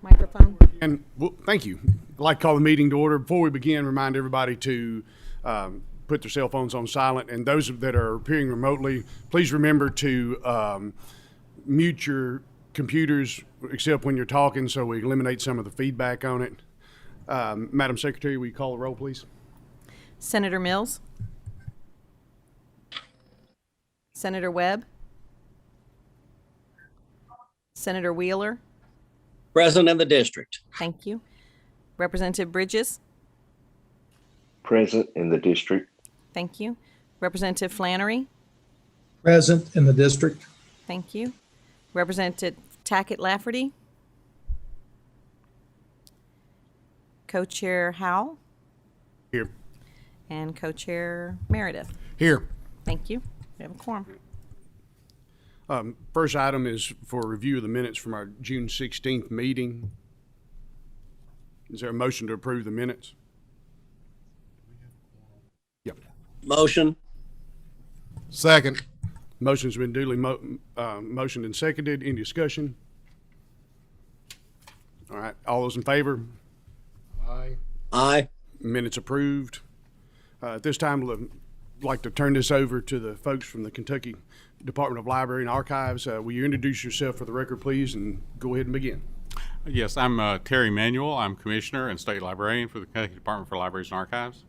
Microphone. And well, thank you. I'd like to call the meeting to order. Before we begin, remind everybody to put their cell phones on silent. And those that are appearing remotely, please remember to mute your computers except when you're talking so we eliminate some of the feedback on it. Madam Secretary, will you call the roll, please? Senator Mills. Senator Webb. Senator Wheeler. Present in the district. Thank you. Representative Bridges. Present in the district. Thank you. Representative Flannery. Present in the district. Thank you. Representative Tackett Lafferty. Co-Chair Howell. Here. And Co-Chair Meredith. Here. Thank you. We have a quorum. First item is for review of the minutes from our June 16th meeting. Is there a motion to approve the minutes? Yep. Motion. Second. Motion's been duly motioned and seconded. Any discussion? All right. All those in favor? Aye. Aye. Minutes approved. At this time, I'd like to turn this over to the folks from the Kentucky Department of Library and Archives. Will you introduce yourself for the record, please, and go ahead and begin? Yes, I'm Terry Manuel. I'm Commissioner and State Librarian for the Kentucky Department for Libraries and Archives.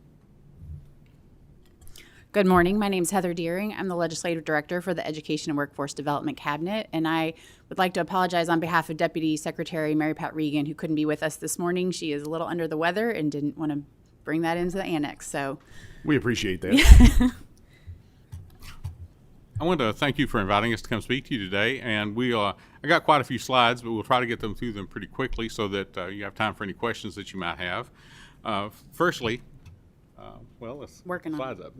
Good morning. My name is Heather Deering. I'm the Legislative Director for the Education and Workforce Development Cabinet, and I would like to apologize on behalf of Deputy Secretary Mary Pat Regan, who couldn't be with us this morning. She is a little under the weather and didn't want to bring that into the annex. So we appreciate that. I want to thank you for inviting us to come speak to you today, and I got quite a few slides, but we'll try to get them through them pretty quickly so that you have time for any questions that you might have. Firstly, let's working on slides up.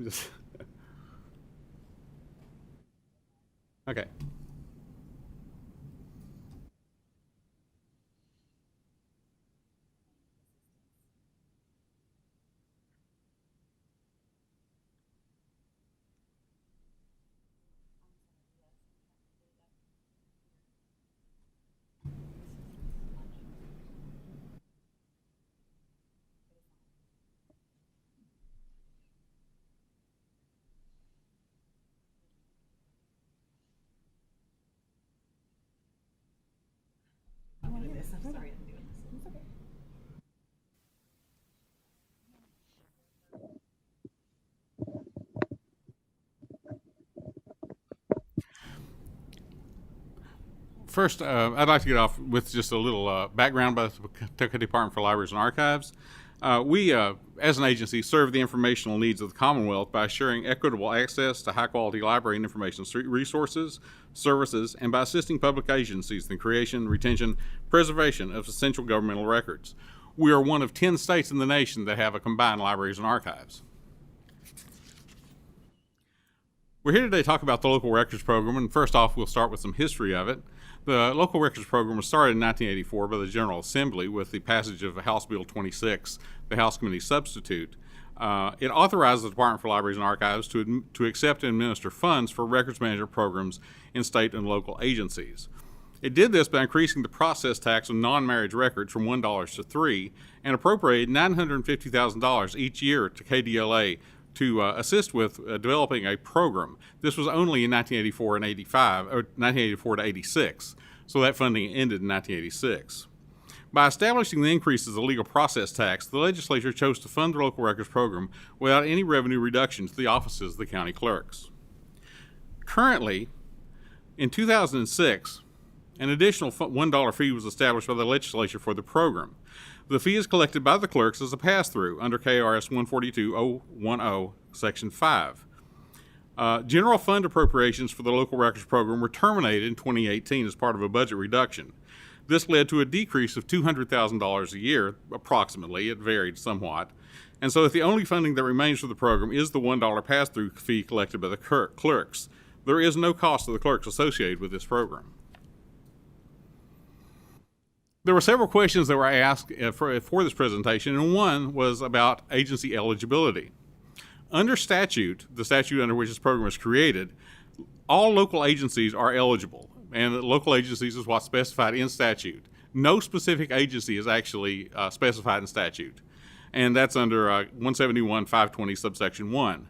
Okay. First, I'd like to get off with just a little background about the Kentucky Department for Libraries and Archives. We, as an agency, serve the informational needs of the Commonwealth by assuring equitable access to high-quality library and information resources, services, and by assisting public agencies in the creation, retention, preservation of essential governmental records. We are one of 10 states in the nation that have a combined libraries and archives. We're here today to talk about the Local Records Program, and first off, we'll start with some history of it. The Local Records Program was started in 1984 by the General Assembly with the passage of House Bill 26, the House Committee Substitute. It authorized the Department for Libraries and Archives to accept and administer funds for records management programs in state and local agencies. It did this by increasing the process tax on non-marriage records from $1 to $3 and appropriated $950,000 each year to KDLA to assist with developing a program. This was only in 1984 and 85, or 1984 to 86, so that funding ended in 1986. By establishing the increases of legal process tax, the legislature chose to fund the Local Records Program without any revenue reduction to the offices of the county clerks. Currently, in 2006, an additional $1 fee was established by the legislature for the program. The fee is collected by the clerks as a pass-through under KRS 142.010, Section 5. General fund appropriations for the Local Records Program were terminated in 2018 as part of a budget reduction. This led to a decrease of $200,000 a year, approximately. It varied somewhat. And so the only funding that remains for the program is the $1 pass-through fee collected by the clerks. There is no cost to the clerks associated with this program. There were several questions that were asked for this presentation, and one was about agency eligibility. Under statute, the statute under which this program was created, all local agencies are eligible, and local agencies is what's specified in statute. No specific agency is actually specified in statute, and that's under 171-520 subsection 1.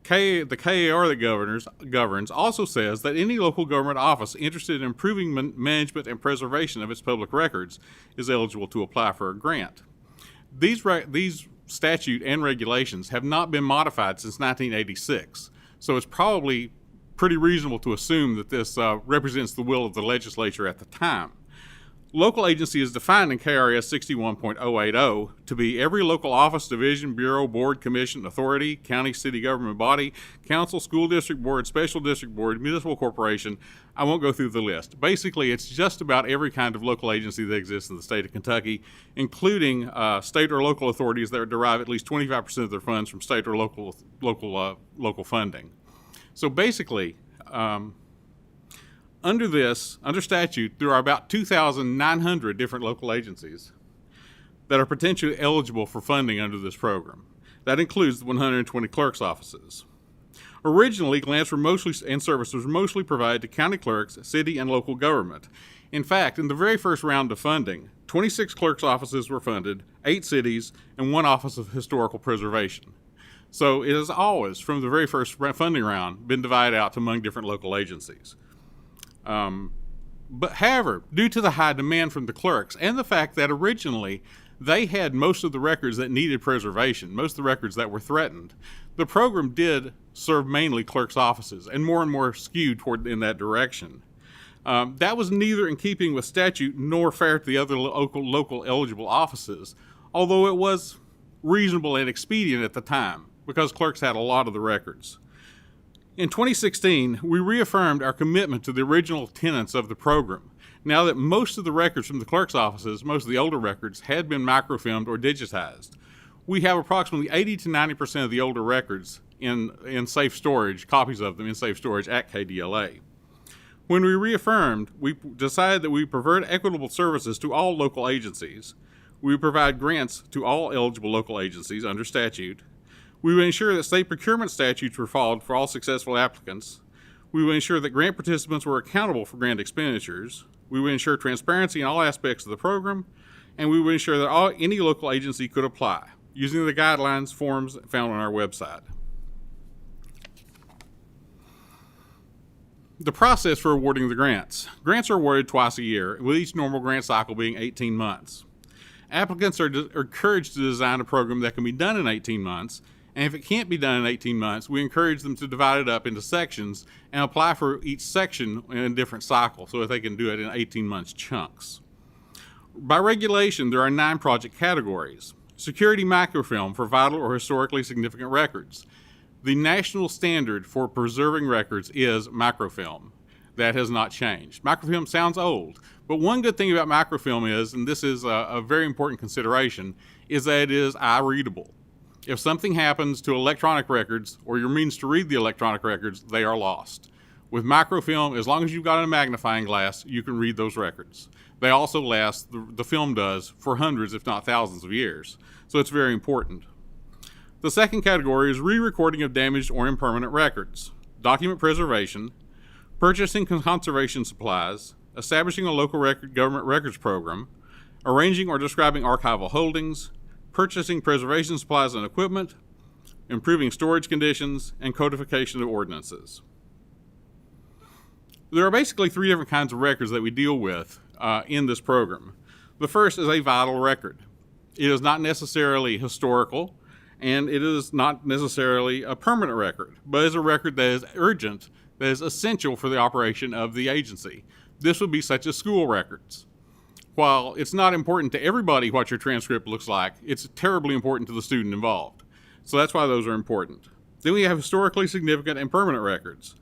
The KAR that governs also says that any local government office interested in improving management and preservation of its public records is eligible to apply for a grant. These statute and regulations have not been modified since 1986, so it's probably pretty reasonable to assume that this represents the will of the legislature at the time. Local agency is defined in KRS 61.080 to be every local office, division, bureau, board, commission, authority, county, city government body, council, school district board, special district board, municipal corporation. I won't go through the list. Basically, it's just about every kind of local agency that exists in the state of Kentucky, including state or local authorities that derive at least 25% of their funds from state or local funding. So basically, under statute, there are about 2,900 different local agencies that are potentially eligible for funding under this program. That includes the 120 clerks' offices. Originally, grants and services were mostly provided to county clerks, city, and local government. In fact, in the very first round of funding, 26 clerks' offices were funded, 8 cities, and 1 office of historical preservation. So it has always, from the very first funding round, been divided out among different local agencies. However, due to the high demand from the clerks and the fact that originally they had most of the records that needed preservation, most of the records that were threatened, the program did serve mainly clerks' offices and more skewed toward in that direction. That was neither in keeping with statute nor fair to the other local eligible offices, although it was reasonable and expedient at the time because clerks had a lot of the records. In 2016, we reaffirmed our commitment to the original tenets of the program. Now that most of the records from the clerk's offices, most of the older records, had been microfilmed or digitized, we have approximately 80 to 90% of the older records in safe storage, copies of them in safe storage at KDLA. When we reaffirmed, we decided that we provide equitable services to all local agencies. We provide grants to all eligible local agencies under statute. We will ensure that state procurement statutes were followed for all successful applicants. We will ensure that grant participants were accountable for grant expenditures. We will ensure transparency in all aspects of the program. And we will ensure that any local agency could apply using the guidelines forms found on our website. The process for awarding the grants. Grants are awarded twice a year, with each normal grant cycle being 18 months. Applicants are encouraged to design a program that can be done in 18 months. And if it can't be done in 18 months, we encourage them to divide it up into sections and apply for each section in a different cycle so that they can do it in 18 months chunks. By regulation, there are 9 project categories. Security microfilm for vital or historically significant records. The national standard for preserving records is microfilm. That has not changed. Microfilm sounds old, but one good thing about microfilm is, and this is a very important consideration, is that it is eye-readable. If something happens to electronic records or your means to read the electronic records, they are lost. With microfilm, as long as you've got a magnifying glass, you can read those records. They also last, the film does, for hundreds if not thousands of years. So it's very important. The second category is re-recording of damaged or impermanent records, document preservation, purchasing conservation supplies, establishing a local government records program, arranging or describing archival holdings, purchasing preservation supplies and equipment, improving storage conditions, and codification of ordinances. There are basically 3 different kinds of records that we deal with in this program. The first is a vital record. It is not necessarily historical, and it is not necessarily a permanent record, but is a record that is urgent, that is essential for the operation of the agency. This would be such as school records. While it's not important to everybody what your transcript looks like, it's terribly important to the student involved. So that's why those are important. Then we have historically significant and permanent records.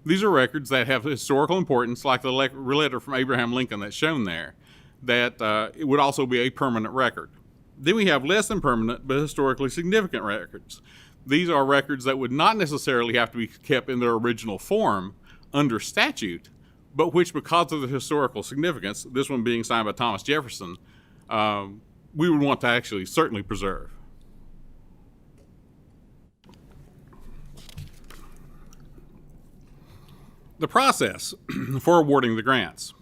These are records that have historical importance, like the letter from Abraham Lincoln that's shown there, that it would also be a permanent record. Then we have less than permanent but historically significant records. These are records that would not necessarily have to be kept in their original form under statute, but which, because of the historical significance, this one being signed by Thomas Jefferson, we would want to actually certainly preserve. The process for awarding the grants.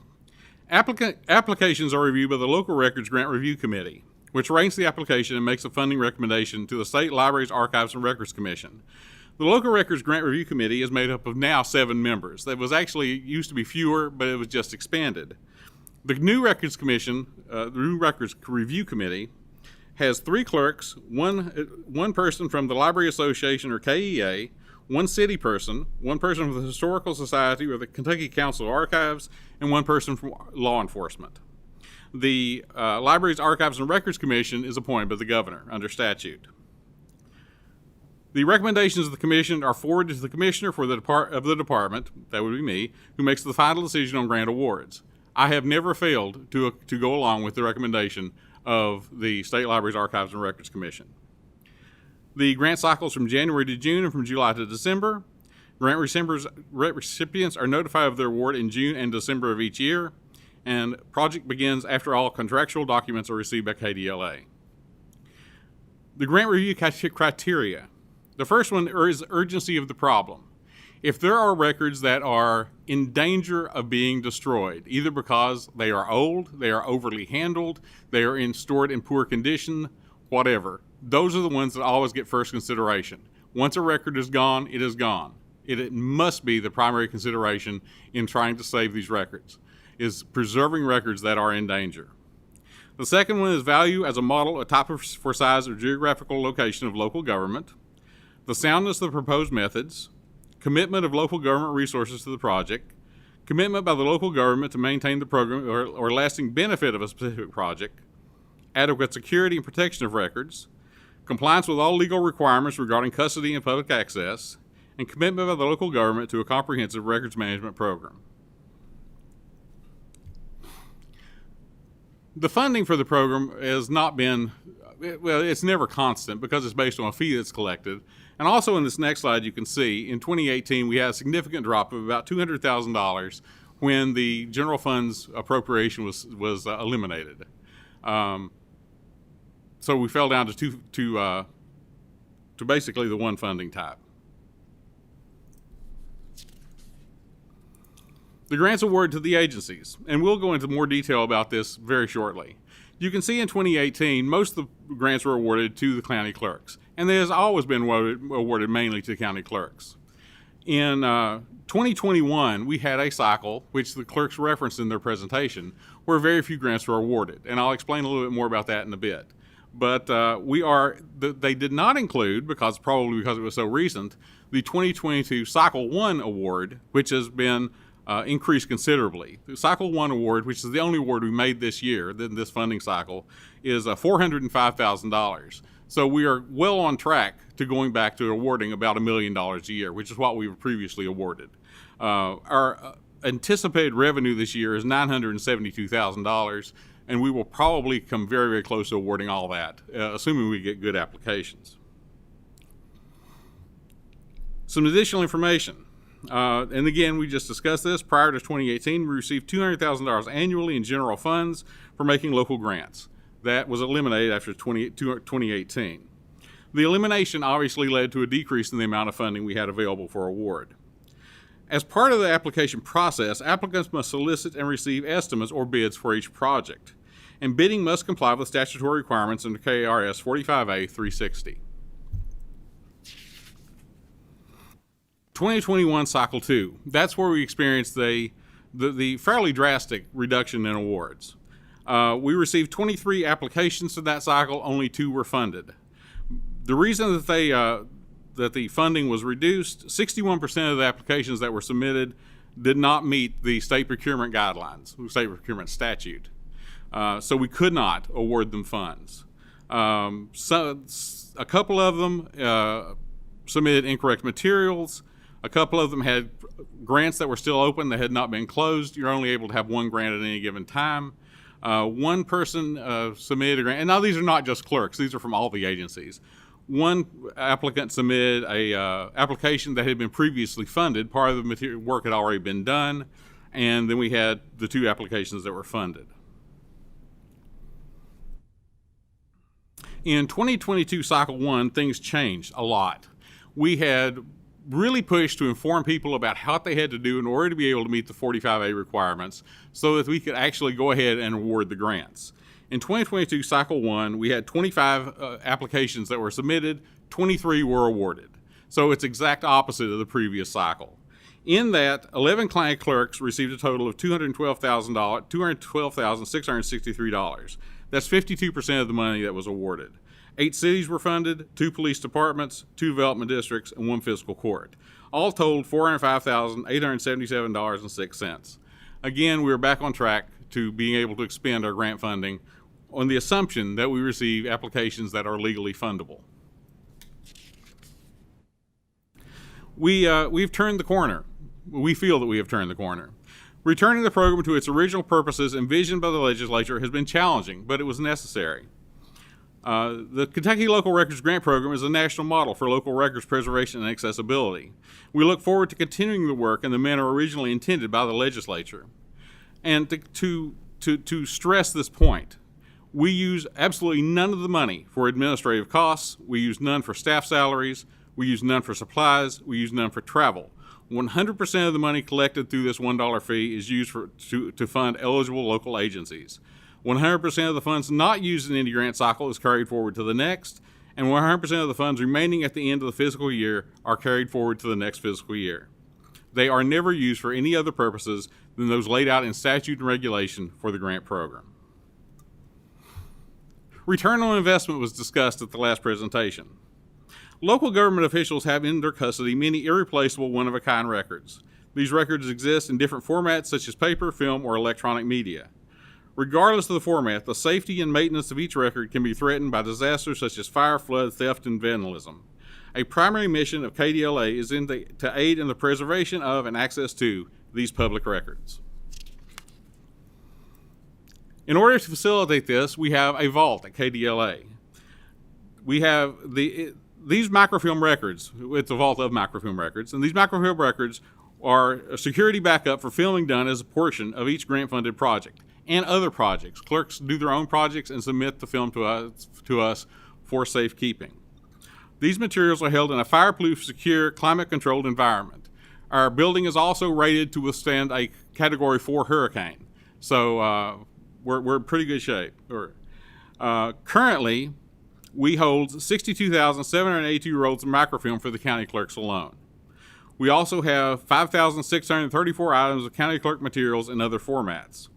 Applications are reviewed by the Local Records Grant Review Committee, which ranks the application and makes a funding recommendation to the State Libraries, Archives, and Records Commission. The Local Records Grant Review Committee is made up of now 7 members. That was actually used to be fewer, but it was just expanded. The new Records Commission, the new Records Review Committee, has 3 clerks, one person from the Library Association or KEA, 1 city person, 1 person from the Historical Society or the Kentucky Council of Archives, and 1 person from law enforcement. The Libraries, Archives, and Records Commission is appointed by the governor under statute. The recommendations of the commission are forwarded to the commissioner for the department, that would be me, who makes the final decision on grant awards. I have never failed to go along with the recommendation of the State Libraries, Archives, and Records Commission. The grant cycles from January to June and from July to December. Grant recipients are notified of their award in June and December of each year, and project begins after all contractual documents are received by KDLA. The grant review criteria. The first one is urgency of the problem. If there are records that are in danger of being destroyed, either because they are old, they are overly handled, they are stored in poor condition, whatever, those are the ones that always get first consideration. Once a record is gone, it is gone. It must be the primary consideration in trying to save these records, is preserving records that are in danger. The second one is value as a model, a type for size or geographical location of local government. The soundness of the proposed methods. Commitment of local government resources to the project. Commitment by the local government to maintain the program or lasting benefit of a specific project. Adequate security and protection of records. Compliance with all legal requirements regarding custody and public access. And commitment by the local government to a comprehensive records management program. The funding for the program has not been, well, it's never constant because it's based on a fee that's collected. And also in this next slide, you can see in 2018, we had a significant drop of about $200,000 when the general funds appropriation was eliminated. So we fell down to basically the one funding type. The grants awarded to the agencies, and we'll go into more detail about this very shortly. You can see in 2018, most of the grants were awarded to the county clerks, and there has always been awarded mainly to county clerks. In 2021, we had a cycle, which the clerks referenced in their presentation, where very few grants were awarded, and I'll explain a little bit more about that in a bit. But they did not include, probably because it was so recent, the 2022 Cycle 1 award, which has been increased considerably. The Cycle 1 award, which is the only award we made this year, in this funding cycle, is $405,000. So we are well on track to going back to awarding about $1 million a year, which is what we were previously awarded. Our anticipated revenue this year is $972,000, and we will probably come very, very close to awarding all that, assuming we get good applications. Some additional information. And again, we just discussed this. Prior to 2018, we received $200,000 annually in general funds for making local grants. That was eliminated after 2018. The elimination obviously led to a decrease in the amount of funding we had available for award. As part of the application process, applicants must solicit and receive estimates or bids for each project, and bidding must comply with statutory requirements under KRS 45A 360. 2021 Cycle 2, that's where we experienced the fairly drastic reduction in awards. We received 23 applications to that cycle, only 2 were funded. The reason that the funding was reduced, 61% of the applications that were submitted did not meet the state procurement guidelines, the state procurement statute. So we could not award them funds. A couple of them submitted incorrect materials. A couple of them had grants that were still open that had not been closed. You're only able to have 1 grant at any given time. One person submitted a grant, and now these are not just clerks, these are from all the agencies. One applicant submitted a application that had been previously funded. Part of the material work had already been done, and then we had the 2 applications that were funded. In 2022 Cycle 1, things changed a lot. We had really pushed to inform people about what they had to do in order to be able to meet the 45A requirements so that we could actually go ahead and award the grants. In 2022 Cycle 1, we had 25 applications that were submitted, 23 were awarded. So it's exact opposite of the previous cycle. In that, 11 client clerks received a total of $212,663. That's 52% of the money that was awarded. 8 cities were funded, 2 police departments, 2 development districts, and 1 fiscal court. All told, $405,877.06. Again, we're back on track to being able to expend our grant funding on the assumption that we receive applications that are legally fundable. We've turned the corner. We feel that we have turned the corner. Returning the program to its original purposes envisioned by the legislature has been challenging, but it was necessary. The Kentucky Local Records Grant Program is a national model for local records preservation and accessibility. We look forward to continuing the work in the manner originally intended by the legislature. And to stress this point, we use absolutely none of the money for administrative costs. We use none for staff salaries. We use none for supplies. We use none for travel. 100% of the money collected through this $1 fee is used to fund eligible local agencies. 100% of the funds not used in any grant cycle is carried forward to the next, and 100% of the funds remaining at the end of the fiscal year are carried forward to the next fiscal year. They are never used for any other purposes than those laid out in statute and regulation for the grant program. Return on investment was discussed at the last presentation. Local government officials have in their custody many irreplaceable one-of-a-kind records. These records exist in different formats such as paper, film, or electronic media. Regardless of the format, the safety and maintenance of each record can be threatened by disasters such as fire, flood, theft, and vandalism. A primary mission of KDLA is to aid in the preservation of and access to these public records. In order to facilitate this, we have a vault at KDLA. We have these microfilm records. It's a vault of microfilm records, and these microfilm records are a security backup for filming done as a portion of each grant-funded project and other projects. Clerks do their own projects and submit the film to us for safekeeping. These materials are held in a fireproof, secure, climate-controlled environment. Our building is also rated to withstand a Category 4 hurricane, so we're in pretty good shape. Currently, we hold 62,782 rolls of microfilm for the county clerks alone. We also have 5,634 items of county clerk materials in other formats.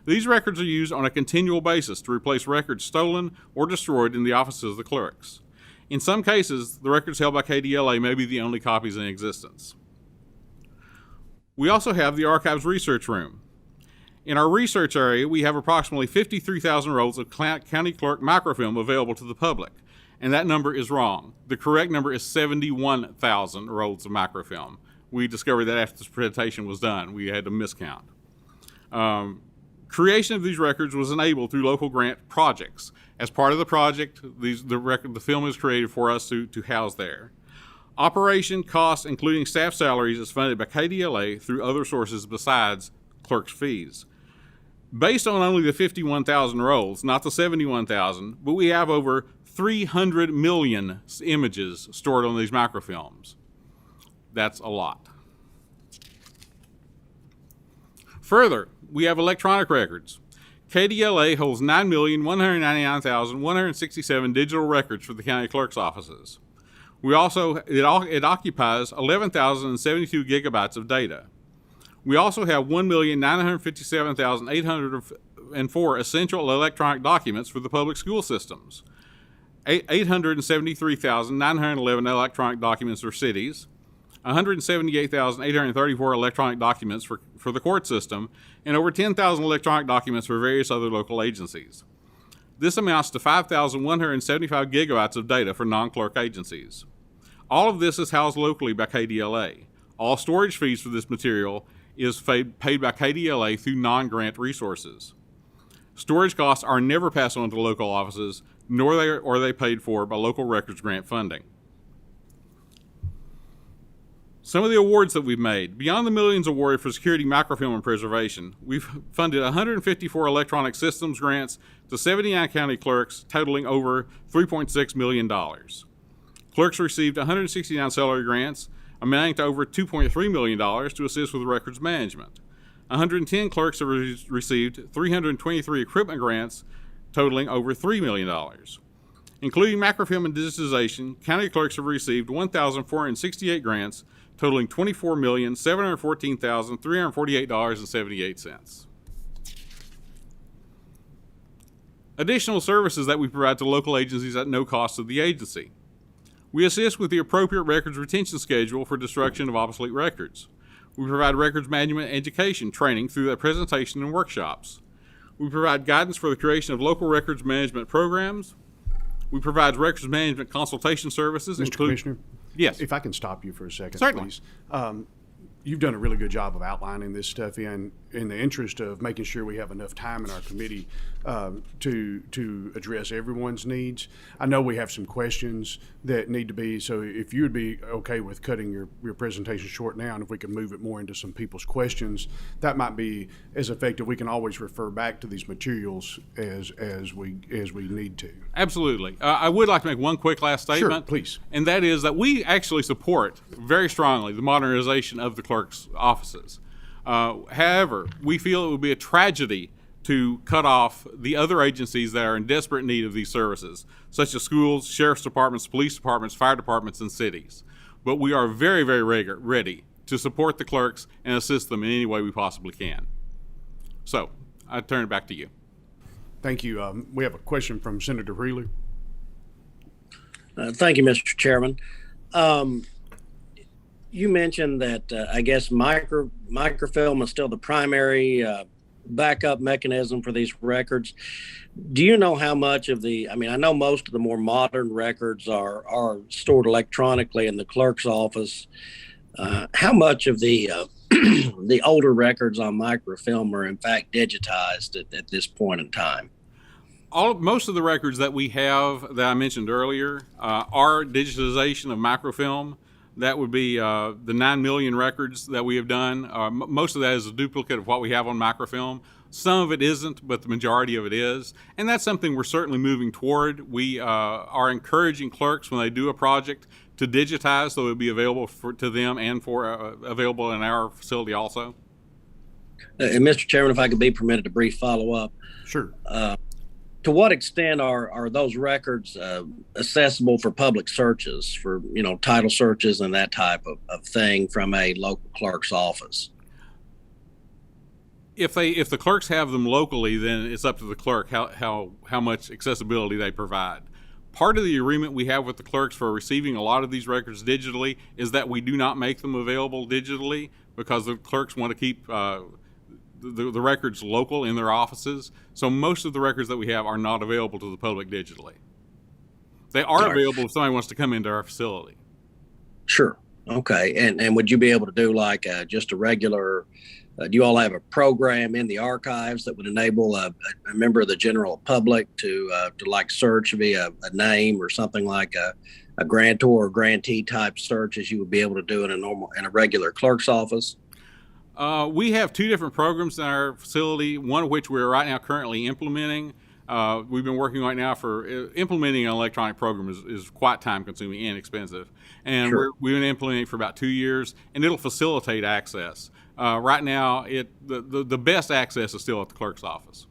These records are used on a continual basis to replace records stolen or destroyed in the offices of the clerks. In some cases, the records held by KDLA may be the only copies in existence. We also have the Archives Research Room. In our research area, we have approximately 53,000 rolls of county clerk microfilm available to the public, and that number is wrong. The correct number is 71,000 rolls of microfilm. We discovered that after this presentation was done. We had to miscount. Creation of these records was enabled through local grant projects. As part of the project, the film is created for us to house there. Operation costs, including staff salaries, is funded by KDLA through other sources besides clerks' fees. Based on only the 51,000 rolls, not the 71,000, but we have over 300 million images stored on these microfilms. That's a lot. Further, we have electronic records. KDLA holds 9,199,167 digital records for the county clerk's offices. It occupies 11,072 gigabytes of data. We also have 1,957,804 essential electronic documents for the public school systems, 873,911 electronic documents for cities, 178,834 electronic documents for the court system, and over 10,000 electronic documents for various other local agencies. This amounts to 5,175 gigabytes of data for non-clerk agencies. All of this is housed locally by KDLA. All storage fees for this material is paid by KDLA through non-grant resources. Storage costs are never passed on to local offices, nor are they paid for by local records grant funding. Some of the awards that we've made. Beyond the millions awarded for security, microfilm, and preservation, we've funded 154 electronic systems grants to 79 county clerks, totaling over $3.6 million. Clerks received 169 salary grants, amounting to over $2.3 million to assist with records management. 110 clerks have received 323 equipment grants totaling over $3 million. Including macrofilm and digitization, county clerks have received 1,468 grants totaling $24,714,348.78. Additional services that we provide to local agencies at no cost to the agency. We assist with the appropriate records retention schedule for destruction of obsolete records. We provide records management education training through their presentation and workshops. We provide guidance for the creation of local records management programs. We provide records management consultation services. Mr. Commissioner? Yes. If I can stop you for a second, Certainly. please. You've done a really good job of outlining this stuff in the interest of making sure we have enough time in our committee to address everyone's needs. I know we have some questions that need to be, so if you would be okay with cutting your presentation short now, and if we can move it more into some people's questions, that might be as effective. We can always refer back to these materials as we need to. Absolutely. I would like to make one quick last statement. Sure, please. And that is that we actually support very strongly the modernization of the clerk's offices. However, we feel it would be a tragedy to cut off the other agencies that are in desperate need of these services, such as schools, sheriff's departments, police departments, fire departments, and cities. But we are very, very ready to support the clerks and assist them in any way we possibly can. So, I turn it back to you. Thank you. We have a question from Senator Wheeler. Thank you, Mr. Chairman. You mentioned that I guess microfilm is still the primary backup mechanism for these records. Do you know how much of I know most of the more modern records are stored electronically in the clerk's office. How much of the the older records on microfilm are in fact digitized at this point in time? Most of the records that we have that I mentioned earlier are digitization of microfilm. That would be the 9 million records that we have done. Most of that is a duplicate of what we have on microfilm. Some of it isn't, but the majority of it is. And that's something we're certainly moving toward. We are encouraging clerks when they do a project to digitize so it will be available to them and available in our facility also. And Mr. Chairman, if I could be permitted a brief follow-up. Sure. To what extent are those records accessible for public searches, for title searches and that type of thing from a local clerk's office? If the clerks have them locally, then it's up to the clerk how much accessibility they provide. Part of the agreement we have with the clerks for receiving a lot of these records digitally is that we do not make them available digitally because the clerks want to keep the records local in their offices. So most of the records that we have are not available to the public digitally. They are available if somebody wants to come into our facility. Sure. Okay. And would you be able to do like just a regular, do you all have a program in the archives that would enable a member of the general public to like search via a name or something like a grantor or grantee type search as you would be able to do in a regular clerk's office? We have two different programs in our facility, one of which we're right now currently implementing. We've been working right now for implementing an electronic program is quite time consuming and expensive. And Sure. we've been implementing it for about 2 years, and it'll facilitate access. Right now, the best access is still at the clerk's office.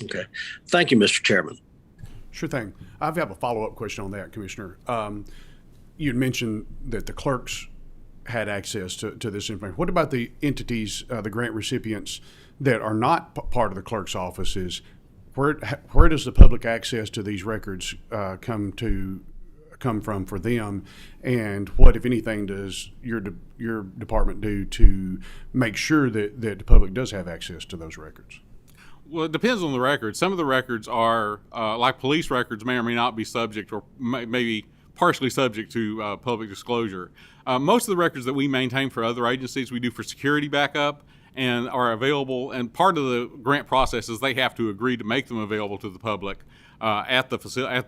Okay. Thank you, Mr. Chairman. Sure thing. I have a follow-up question on that, Commissioner. You'd mentioned that the clerks had access to this information. What about the entities, the grant recipients that are not part of the clerk's offices? Where does the public access to these records come from for them? And what, if anything, does your department do to make sure that the public does have access to those records? Well, it depends on the records. Some of the records are, like police records, may or may not be subject or maybe partially subject to public disclosure. Most of the records that we maintain for other agencies, we do for security backup and are available. And part of the grant process is they have to agree to make them available to the public at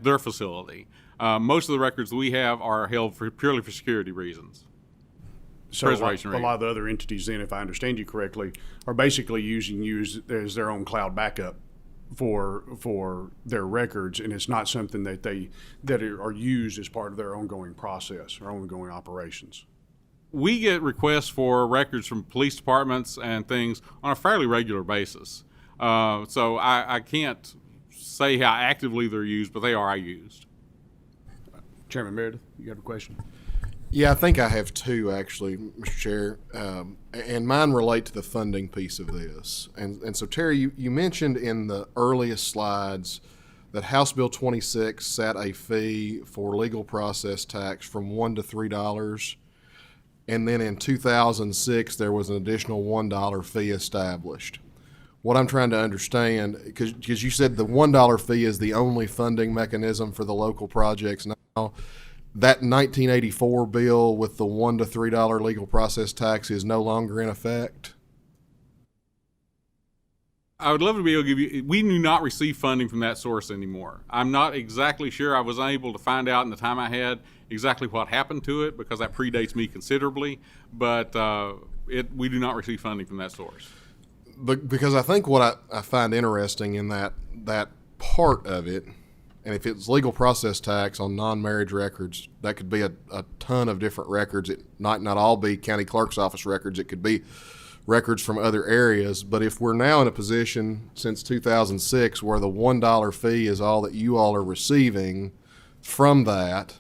their facility. Most of the records that we have are held purely for security reasons. So a Preservation lot of the other entities then, if I understand you correctly, are basically using you as their own cloud backup for their records, and it's not something that are used as part of their ongoing process or ongoing operations. We get requests for records from police departments and things on a fairly regular basis. So I can't say how actively they're used, but they are used. Chairman Meredith, you have a question? Yeah, I think I have two, actually, Mr. Chair, and mine relate to the funding piece of this. And so, Terry, you mentioned in the earliest slides that House Bill 26 set a fee for legal process tax from $1 to $3, and then in 2006 there was an additional $1 fee established. What I'm trying to understand, because you said the $1 fee is the only funding mechanism for the local projects now, that 1984 bill with the $1 to $3 legal process tax is no longer in effect? I would love to be able to give you, we do not receive funding from that source anymore. I'm not exactly sure. I was unable to find out in the time I had exactly what happened to it because that predates me considerably, but we do not receive funding from that source. Because I think what I find interesting in that part of it, and if it's legal process tax on non-marriage records, that could be a ton of different records. It might not all be county clerk's office records. It could be records from other areas. But if we're now in a position since 2006 where the $1 fee is all that you all are receiving from that,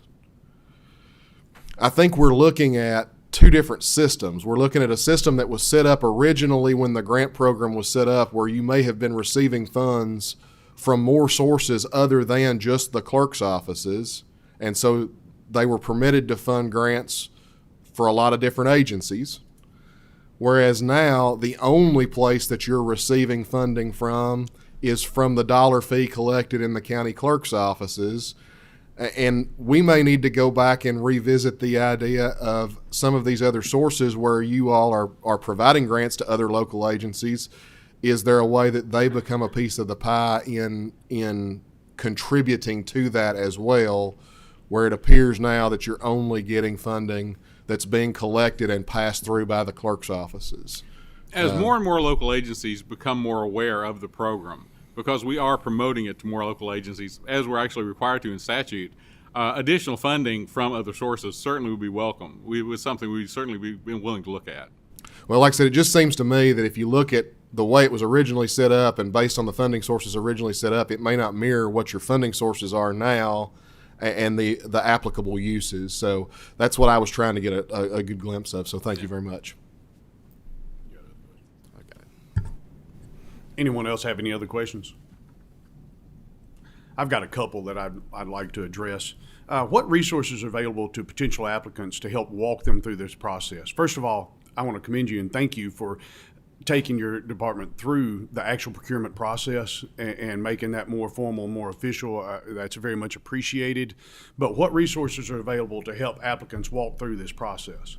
I think we're looking at two different systems. We're looking at a system that was set up originally when the grant program was set up, where you may have been receiving funds from more sources other than just the clerk's offices, and so they were permitted to fund grants for a lot of different agencies. Whereas now the only place that you're receiving funding from is from the dollar fee collected in the county clerk's offices. And we may need to go back and revisit the idea of some of these other sources where you all are providing grants to other local agencies. Is there a way that they become a piece of the pie in contributing to that as well, where it appears now that you're only getting funding that's being collected and passed through by the clerk's offices? As more and more local agencies become more aware of the program, because we are promoting it to more local agencies, as we're actually required to in statute, additional funding from other sources certainly would be welcome. It was something we'd certainly be willing to look at. Well, like I said, it just seems to me that if you look at the way it was originally set up and based on the funding sources originally set up, it may not mirror what your funding sources are now and the applicable uses. So that's what I was trying to get a good glimpse of. So thank you very much. Anyone else have any other questions? I've got a couple that I'd like to address. What resources are available to potential applicants to help walk them through this process? First of all, I want to commend you and thank you for taking your department through the actual procurement process and making that more formal, more official. That's very much appreciated. But what resources are available to help applicants walk through this process?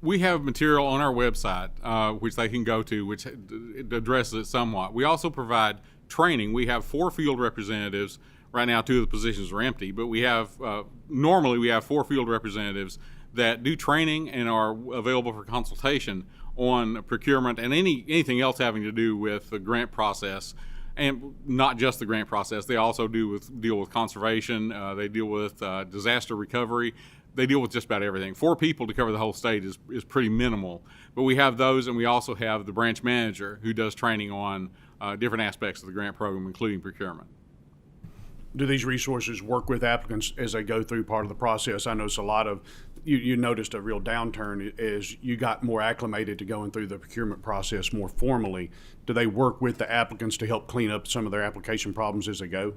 We have material on our website, which they can go to, which addresses it somewhat. We also provide training. We have 4 field representatives. Right now, 2 of the positions are empty, but we have, normally we have 4 field representatives that do training and are available for consultation on procurement and anything else having to do with the grant process, and not just the grant process. They also deal with conservation. They deal with disaster recovery. They deal with just about everything. 4 people to cover the whole state is pretty minimal. But we have those, and we also have the branch manager who does training on different aspects of the grant program, including procurement. Do these resources work with applicants as they go through part of the process? I noticed a lot of, you noticed a real downturn as you got more acclimated to going through the procurement process more formally. Do they work with the applicants to help clean up some of their application problems as they go?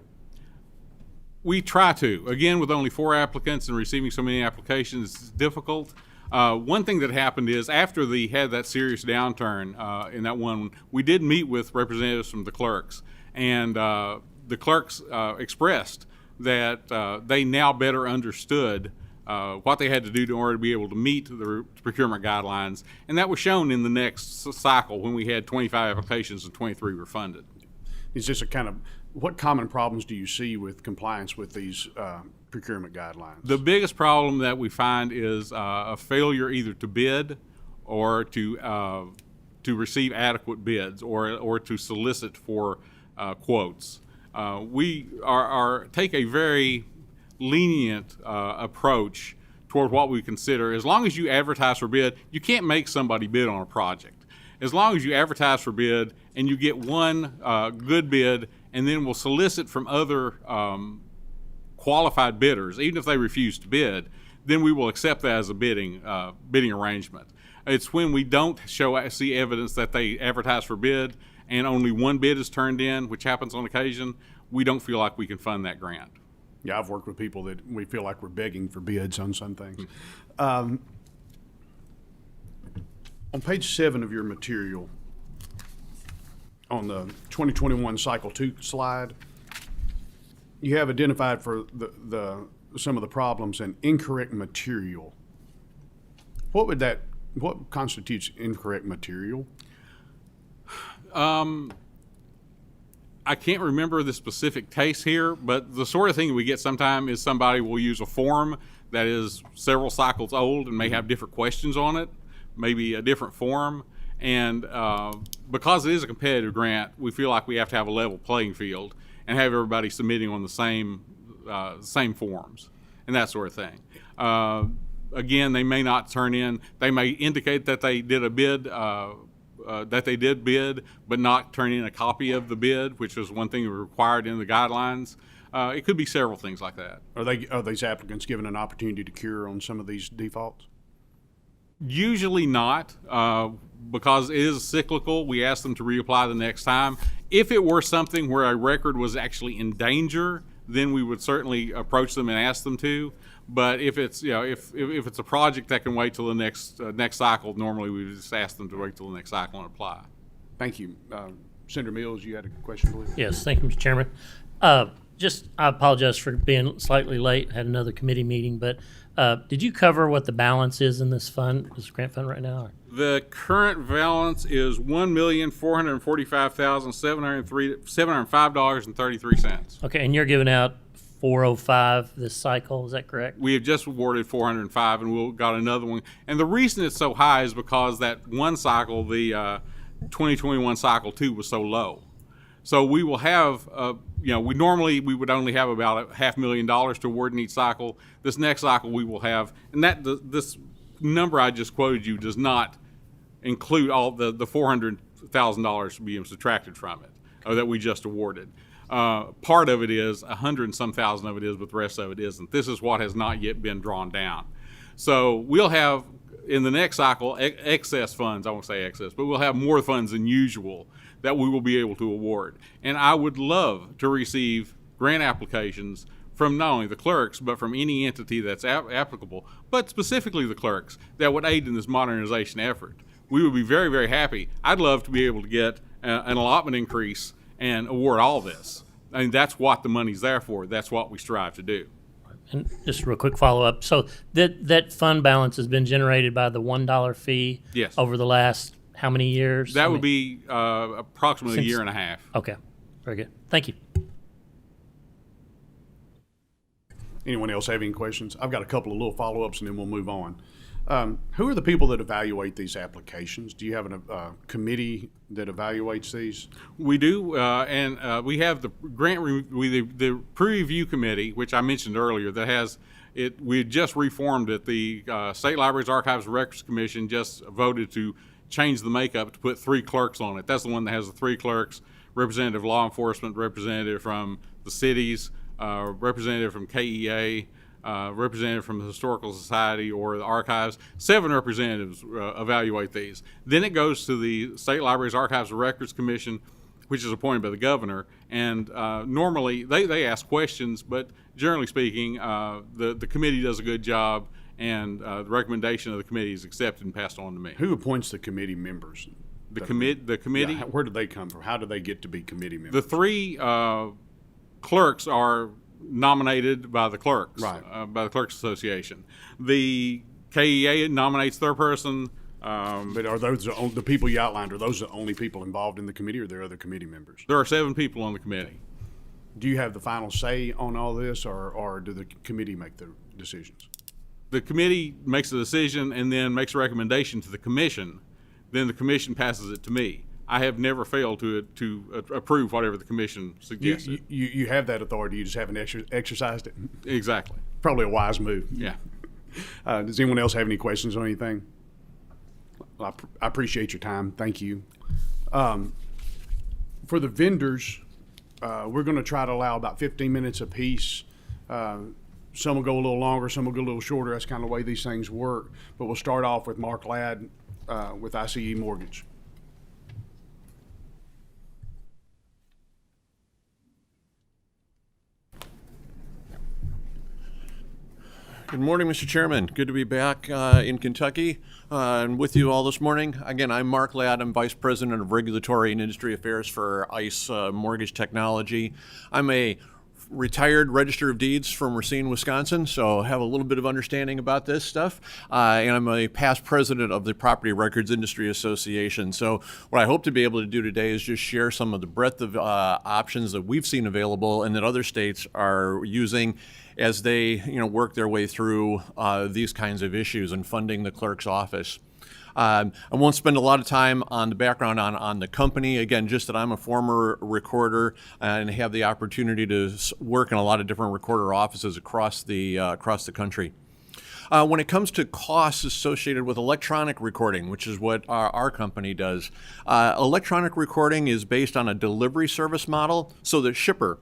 We try to. Again, with only 4 applicants and receiving so many applications, it's difficult. One thing that happened is after they had that serious downturn in that one, we did meet with representatives from the clerks, and the clerks expressed that they now better understood what they had to do in order to be able to meet the procurement guidelines, and that was shown in the next cycle when we had 25 applications and 23 were funded. Is this a kind of, what common problems do you see with compliance with these procurement guidelines? The biggest problem that we find is a failure either to bid or to receive adequate bids or to solicit for quotes. We take a very lenient approach toward what we consider. As long as you advertise for bid, you can't make somebody bid on a project. As long as you advertise for bid and you get one good bid, and then we'll solicit from other qualified bidders, even if they refuse to bid, then we will accept that as a bidding arrangement. It's when we don't see evidence that they advertise for bid and only one bid is turned in, which happens on occasion, we don't feel like we can fund that grant. Yeah, I've worked with people that we feel like we're begging for bids on some things. On page 7 of your material, on the 2021 Cycle 2 slide, you have identified for some of the problems and incorrect material. What constitutes incorrect material? I can't remember the specific case here, but the sort of thing we get sometimes is somebody will use a form that is several cycles old and may have different questions on it, maybe a different form. And because it is a competitive grant, we feel like we have to have a level playing field and have everybody submitting on the same forms and that sort of thing. Again, they may not turn in. They may indicate that they did a bid, but not turn in a copy of the bid, which is one thing required in the guidelines. It could be several things like that. Are these applicants given an opportunity to cure on some of these defaults? Usually not, because it is cyclical. We ask them to reapply the next time. If it were something where a record was actually in danger, then we would certainly approach them and ask them to. But if it's if it's a project that can wait till the next cycle, normally we would just ask them to wait till the next cycle and apply. Thank you. Senator Mills, you had a question, please? Yes, thank you, Mr. Chairman. I apologize for being slightly late. Had another committee meeting, but did you cover what the balance is in this grant fund right now? The current balance is $1,445,705.33. Okay, and you're giving out 405 this cycle. Is that correct? We have just awarded 405, and we've got another one. And the reason it's so high is because that one cycle, the 2021 cycle 2, was so low. So we will have, we would only have about $500,000 to award in each cycle. This next cycle we will have, and this number I just quoted you does not include all the $400,000 being subtracted from it, that we just awarded. Part of it is, 100 and some thousand of it is, but the rest of it isn't. This is what has not yet been drawn down. So we'll have, in the next cycle, excess funds. I won't say excess, but we'll have more funds than usual that we will be able to award. And I would love to receive grant applications from not only the clerks, but from any entity that's applicable, but specifically the clerks that would aid in this modernization effort. We would be very, very happy. I'd love to be able to get an allotment increase and award all this. I mean, that's what the money's there for. That's what we strive to do. And just a real quick follow-up. So that fund balance has been generated by the $1 fee Yes. over the last how many years? That would be approximately a year and a half. Okay, very good. Thank you. Anyone else have any questions? I've got a couple of little follow-ups and then we'll move on. Who are the people that evaluate these applications? Do you have a committee that evaluates these? We do, and we have the the pre-review committee, which I mentioned earlier, that has it. We had just reformed it. The State Libraries, Archives, and Records Commission just voted to change the makeup to put 3 clerks on it. That's the one that has the 3 clerks: representative law enforcement, representative from the cities, representative from KEA. Representative from the Historical Society or the Archives. 7 representatives evaluate these. Then it goes to the State Libraries, Archives, and Records Commission, which is appointed by the governor. And normally they ask questions, but generally speaking, the committee does a good job, and the recommendation of the committee is accepted and passed on to me. Who appoints the committee members? The committee? Yeah, where do they come from? How do they get to be committee members? The 3 clerks are nominated by the clerks, right. By the Clerks Association. The KEA nominates their person. But are those the people you outlined? Are those the only people involved in the committee, or are there other committee members? There are 7 people on the committee. Do you have the final say on all this, or do the committee make the decisions? The committee makes a decision and then makes a recommendation to the commission. Then the commission passes it to me. I have never failed to approve whatever the commission suggested. You have that authority. You just haven't exercised it. Exactly. Probably a wise move. Yeah. Does anyone else have any questions on anything? Well, I appreciate your time. Thank you. For the vendors, we're going to try to allow about 15 minutes apiece. Some will go a little longer, some will go a little shorter. That's kind of the way these things work. But we'll start off with Mark Ladd with ICE Mortgage. Good morning, Mr. Chairman. Good to be back in Kentucky and with you all this morning. Again, I'm Mark Ladd. I'm Vice President of Regulatory and Industry Affairs for ICE Mortgage Technology. I'm a retired Register of Deeds from Racine, Wisconsin, so have a little bit of understanding about this stuff. And I'm a past president of the Property Records Industry Association. So what I hope to be able to do today is just share some of the breadth of options that we've seen available and that other states are using as they work their way through these kinds of issues and funding the clerk's office. I won't spend a lot of time on the background on the company. Again, just that I'm a former recorder and have the opportunity to work in a lot of different recorder offices across the country. When it comes to costs associated with electronic recording, which is what our company does, electronic recording is based on a delivery service model, so the shipper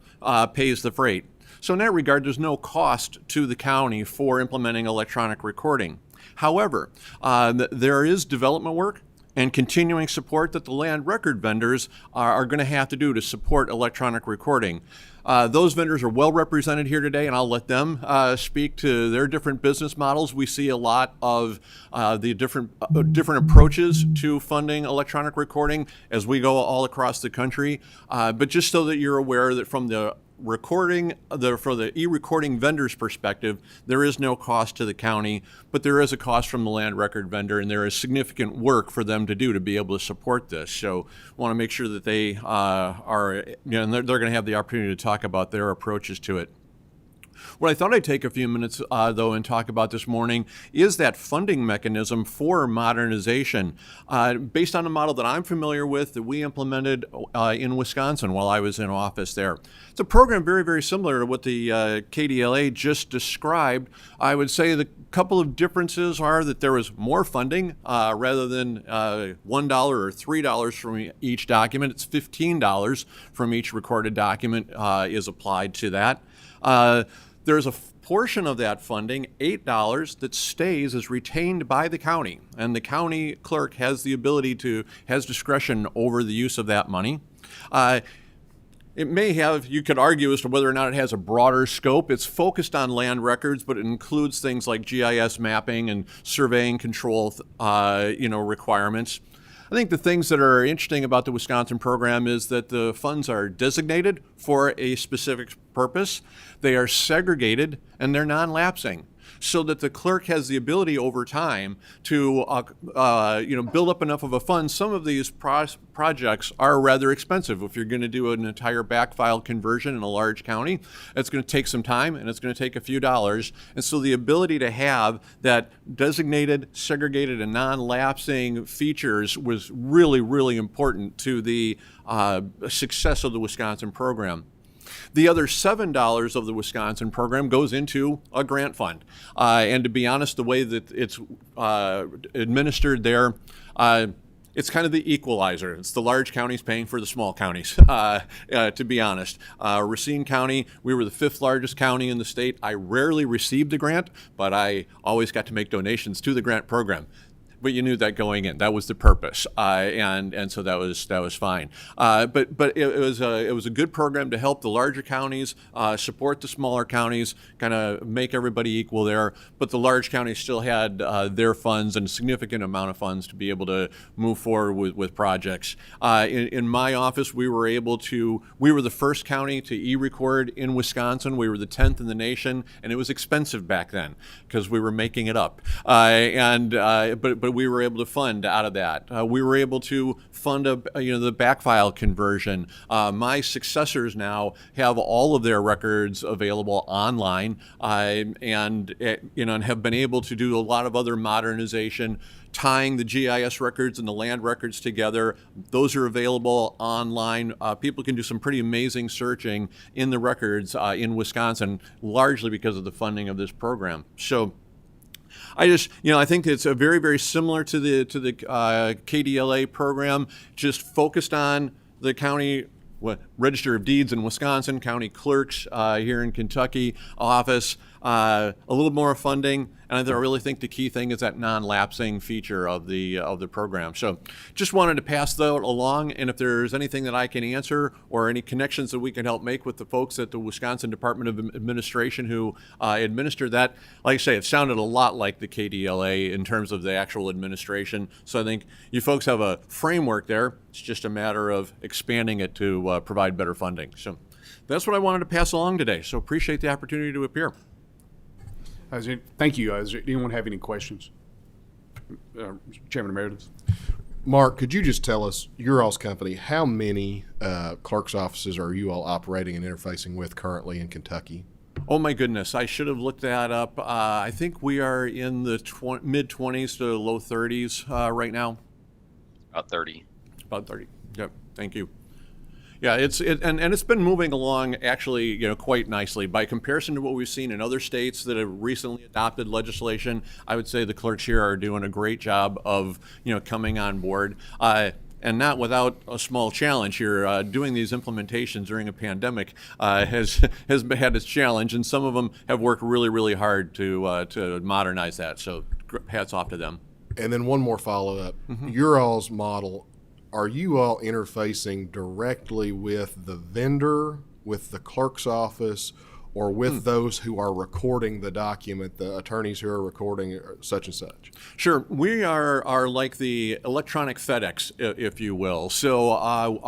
pays the freight. So in that regard, there's no cost to the county for implementing electronic recording. However, there is development work and continuing support that the land record vendors are going to have to do to support electronic recording. Those vendors are well represented here today, and I'll let them speak to their different business models. We see a lot of the different approaches to funding electronic recording as we go all across the country. But just so that you're aware that from the for the e-recording vendor's perspective, there is no cost to the county, but there is a cost from the land record vendor, and there is significant work for them to do to be able to support this. So I want to make sure that they and they're going to have the opportunity to talk about their approaches to it. What I thought I'd take a few minutes, though, and talk about this morning is that funding mechanism for modernization, based on a model that I'm familiar with that we implemented in Wisconsin while I was in office there. It's a program very, very similar to what the KDLA just described. I would say the couple of differences are that there was more funding rather than $1 or $3 from each document. It's $15 from each recorded document is applied to that. There's a portion of that funding, $8, that stays as retained by the county, and the county clerk has the ability has discretion over the use of that money. It may have, you could argue as to whether or not it has a broader scope. It's focused on land records, but it includes things like GIS mapping and surveying control, requirements. I think the things that are interesting about the Wisconsin program is that the funds are designated for a specific purpose. They are segregated and they're non-lapsing, so that the clerk has the ability over time to build up enough of a fund. Some of these projects are rather expensive. If you're going to do an entire backfile conversion in a large county, it's going to take some time and it's going to take a few dollars. And so the ability to have that designated, segregated, and non-lapsing features was really, really important to the success of the Wisconsin program. The other $7 of the Wisconsin program goes into a grant fund. And to be honest, the way that it's administered there, it's kind of the equalizer. It's the large counties paying for the small counties, to be honest. Racine County, we were the 5th largest county in the state. I rarely received a grant, but I always got to make donations to the grant program. But you knew that going in. That was the purpose, and so that was fine. But it was a good program to help the larger counties support the smaller counties, kind of make everybody equal there. But the large counties still had their funds and a significant amount of funds to be able to move forward with projects. In my office, we were the first county to e-record in Wisconsin. We were the 10th in the nation, and it was expensive back then because we were making it up. But but we were able to fund out of that. We were able to fund the backfile conversion. My successors now have all of their records available online, and have been able to do a lot of other modernization, tying the GIS records and the land records together. Those are available online. People can do some pretty amazing searching in the records in Wisconsin, largely because of the funding of this program. So I think it's a very, very similar to the KDLA program, just focused on the county Register of Deeds in Wisconsin, county clerks here in Kentucky office, a little more funding, and I really think the key thing is that non-lapsing feature of the program. So just wanted to pass that along, and if there's anything that I can answer or any connections that we can help make with the folks at the Wisconsin Department of Administration who administer that, like I say, it sounded a lot like the KDLA in terms of the actual administration. So I think you folks have a framework there. It's just a matter of expanding it to provide better funding. So that's what I wanted to pass along today. So appreciate the opportunity to appear. Thank you. Does anyone have any questions? Chairman Emeritus. Mark, could you just tell us, your all's company, how many clerk's offices are you all operating and interfacing with currently in Kentucky? Oh my goodness, I should have looked that up. I think we are in the mid-20s to low 30s right now. About 30. About 30. Yep. Thank you. Yeah, it's been moving along actually, quite nicely. By comparison to what we've seen in other states that have recently adopted legislation, I would say the clerks here are doing a great job of, coming on board. And not without a small challenge here. Doing these implementations during a pandemic has had its challenge, and some of them have worked really, really hard to modernize that. So hats off to them. And then one more follow-up. Your all's model, are you all interfacing directly with the vendor, with the clerk's office, or with those who are recording the document, the attorneys who are recording such and such? Sure. We are like the electronic FedEx, if you will. So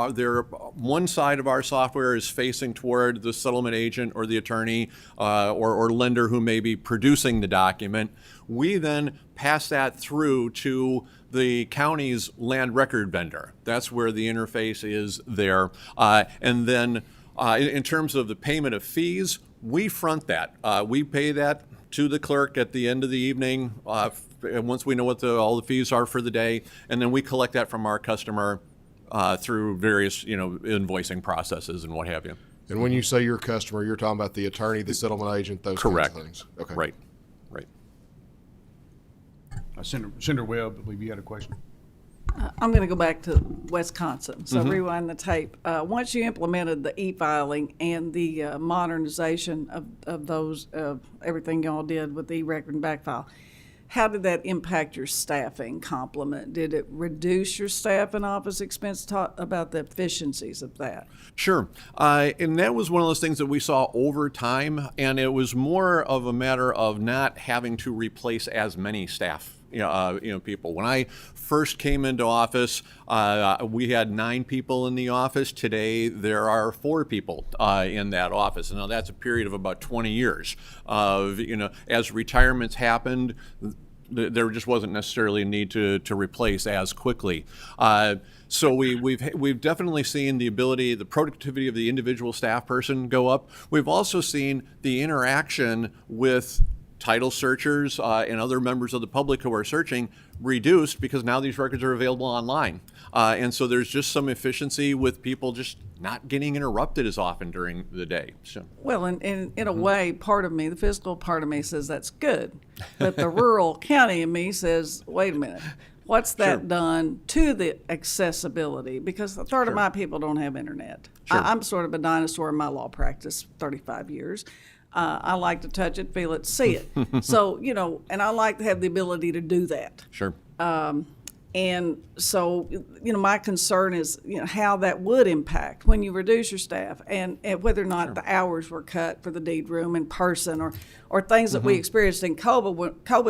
one side of our software is facing toward the settlement agent or the attorney or lender who may be producing the document. We then pass that through to the county's land record vendor. That's where the interface is there. And then in terms of the payment of fees, we front that. We pay that to the clerk at the end of the evening once we know what all the fees are for the day, and then we collect that from our customer through various invoicing processes and what have you. And when you say your customer, you're talking about the attorney, the settlement agent, those Correct. kinds of things. Okay. Right. Senator Webb, I believe you had a question. I'm going to go back to Wisconsin. So rewind the tape. Once you implemented the e-filing and the modernization of those, everything y'all did with the e-record and backfile, how did that impact your staffing complement? Did it reduce your staff and office expense? Talk about the efficiencies of that. Sure. And that was one of those things that we saw over time, and it was more of a matter of not having to replace as many staff. People. When I first came into office, we had 9 people in the office. Today, there are 4 people in that office. Now, that's a period of about 20 years. As retirements happened, there just wasn't necessarily a need to replace as quickly. So we've definitely seen the productivity of the individual staff person go up. We've also seen the interaction with title searchers and other members of the public who are searching reduced because now these records are available online. And so there's just some efficiency with people just not getting interrupted as often during the day. So. Well, and in a way, part of me, the fiscal part of me says that's good. But the rural county in me says, wait a minute, what's that done to the accessibility? Because a third of my people don't have internet. I'm sort of a dinosaur in my law practice, 35 years. I like to touch it, feel it, see it. So, and I like to have the ability to do that. Sure. And so, my concern is, how that would impact when you reduce your staff and whether or not the hours were cut for the deed room in person or things that we experienced in COVID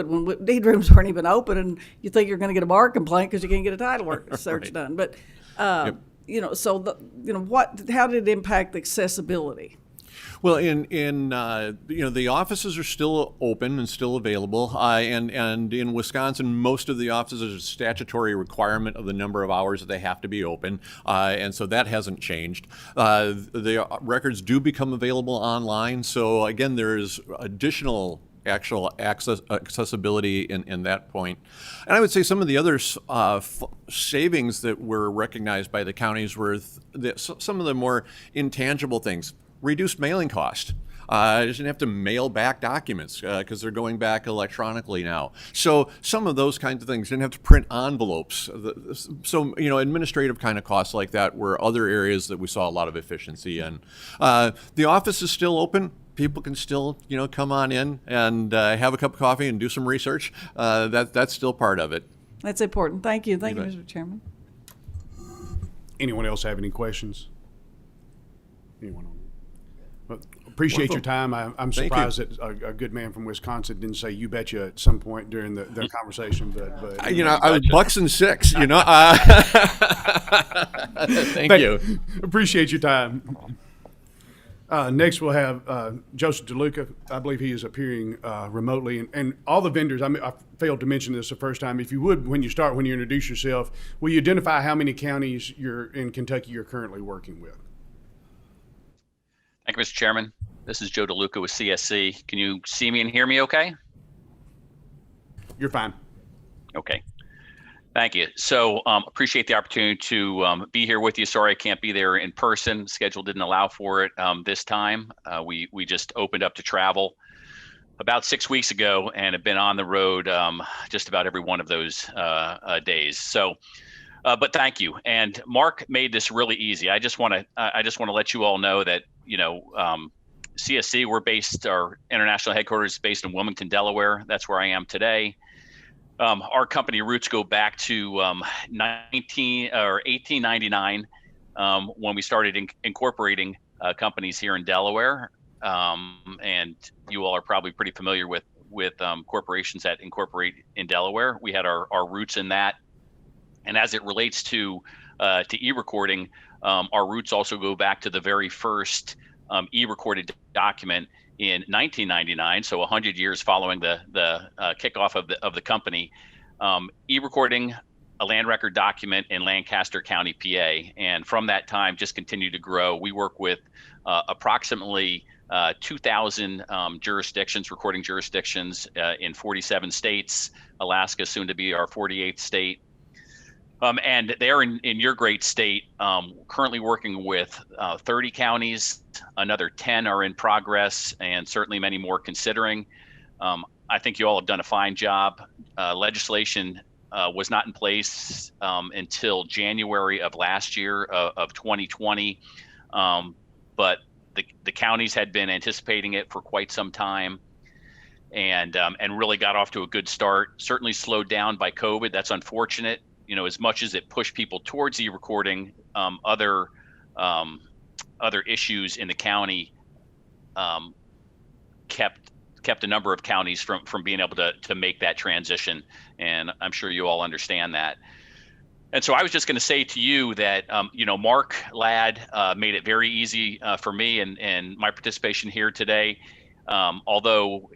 when deed rooms weren't even open and you think you're going to get a bar complaint because you can't get a title work search done. But, so, how did it impact the accessibility? Well, the offices are still open and still available, and in Wisconsin, most of the offices are a statutory requirement of the number of hours that they have to be open, and so that hasn't changed. The records do become available online, so again, there's additional actual accessibility in that point. And I would say some of the other savings that were recognized by the counties were some of the more intangible things. Reduced mailing cost. Doesn't have to mail back documents because they're going back electronically now. So some of those kinds of things. Didn't have to print envelopes. So administrative kind of costs like that were other areas that we saw a lot of efficiency in. The office is still open. People can still come on in and have a cup of coffee and do some research. That's still part of it. That's important. Thank you. Thank you, Mr. Chairman. Anyone else have any questions? Anyone on? Well, appreciate your time. I'm surprised that a good man from Wisconsin didn't say "you betcha" at some point during the conversation. But I was Bucks and six. Thank you. Appreciate your time. Next, we'll have Joseph DeLuca. I believe he is appearing remotely, and all the vendors. I failed to mention this the first time. If you would, when you introduce yourself, will you identify how many counties in Kentucky you're currently working with? Thank you, Mr. Chairman. This is Joe DeLuca with CSC. Can you see me and hear me okay? You're fine. Okay. Thank you. So appreciate the opportunity to be here with you. Sorry I can't be there in person. Schedule didn't allow for it this time. We just opened up to travel about 6 weeks ago and have been on the road just about every one of those days. So, but thank you. And Mark made this really easy. I just want to let you all know that CSC, our international headquarters is based in Wilmington, Delaware. That's where I am today. Our company roots go back to 1899 when we started incorporating companies here in Delaware. And you all are probably pretty familiar with corporations that incorporate in Delaware. We had our roots in that. And as it relates to e-recording, our roots also go back to the very first e-recorded document in 1999, so 100 years following the kickoff of the company. E-recording a land record document in Lancaster County, PA, and from that time just continued to grow. We work with approximately 2,000 recording jurisdictions in 47 states. Alaska soon to be our 48th state. And they're in your great state, currently working with 30 counties. Another 10 are in progress, and certainly many more considering. I think you all have done a fine job. Legislation was not in place until January of last year of 2020, but the counties had been anticipating it for quite some time, and really got off to a good start. Certainly slowed down by COVID. That's unfortunate. As much as it pushed people towards e-recording, other issues in the county kept a number of counties from being able to make that transition, and I'm sure you all understand that. And so I was just going to say to you that Mark Ladd made it very easy for me and my participation here today. Although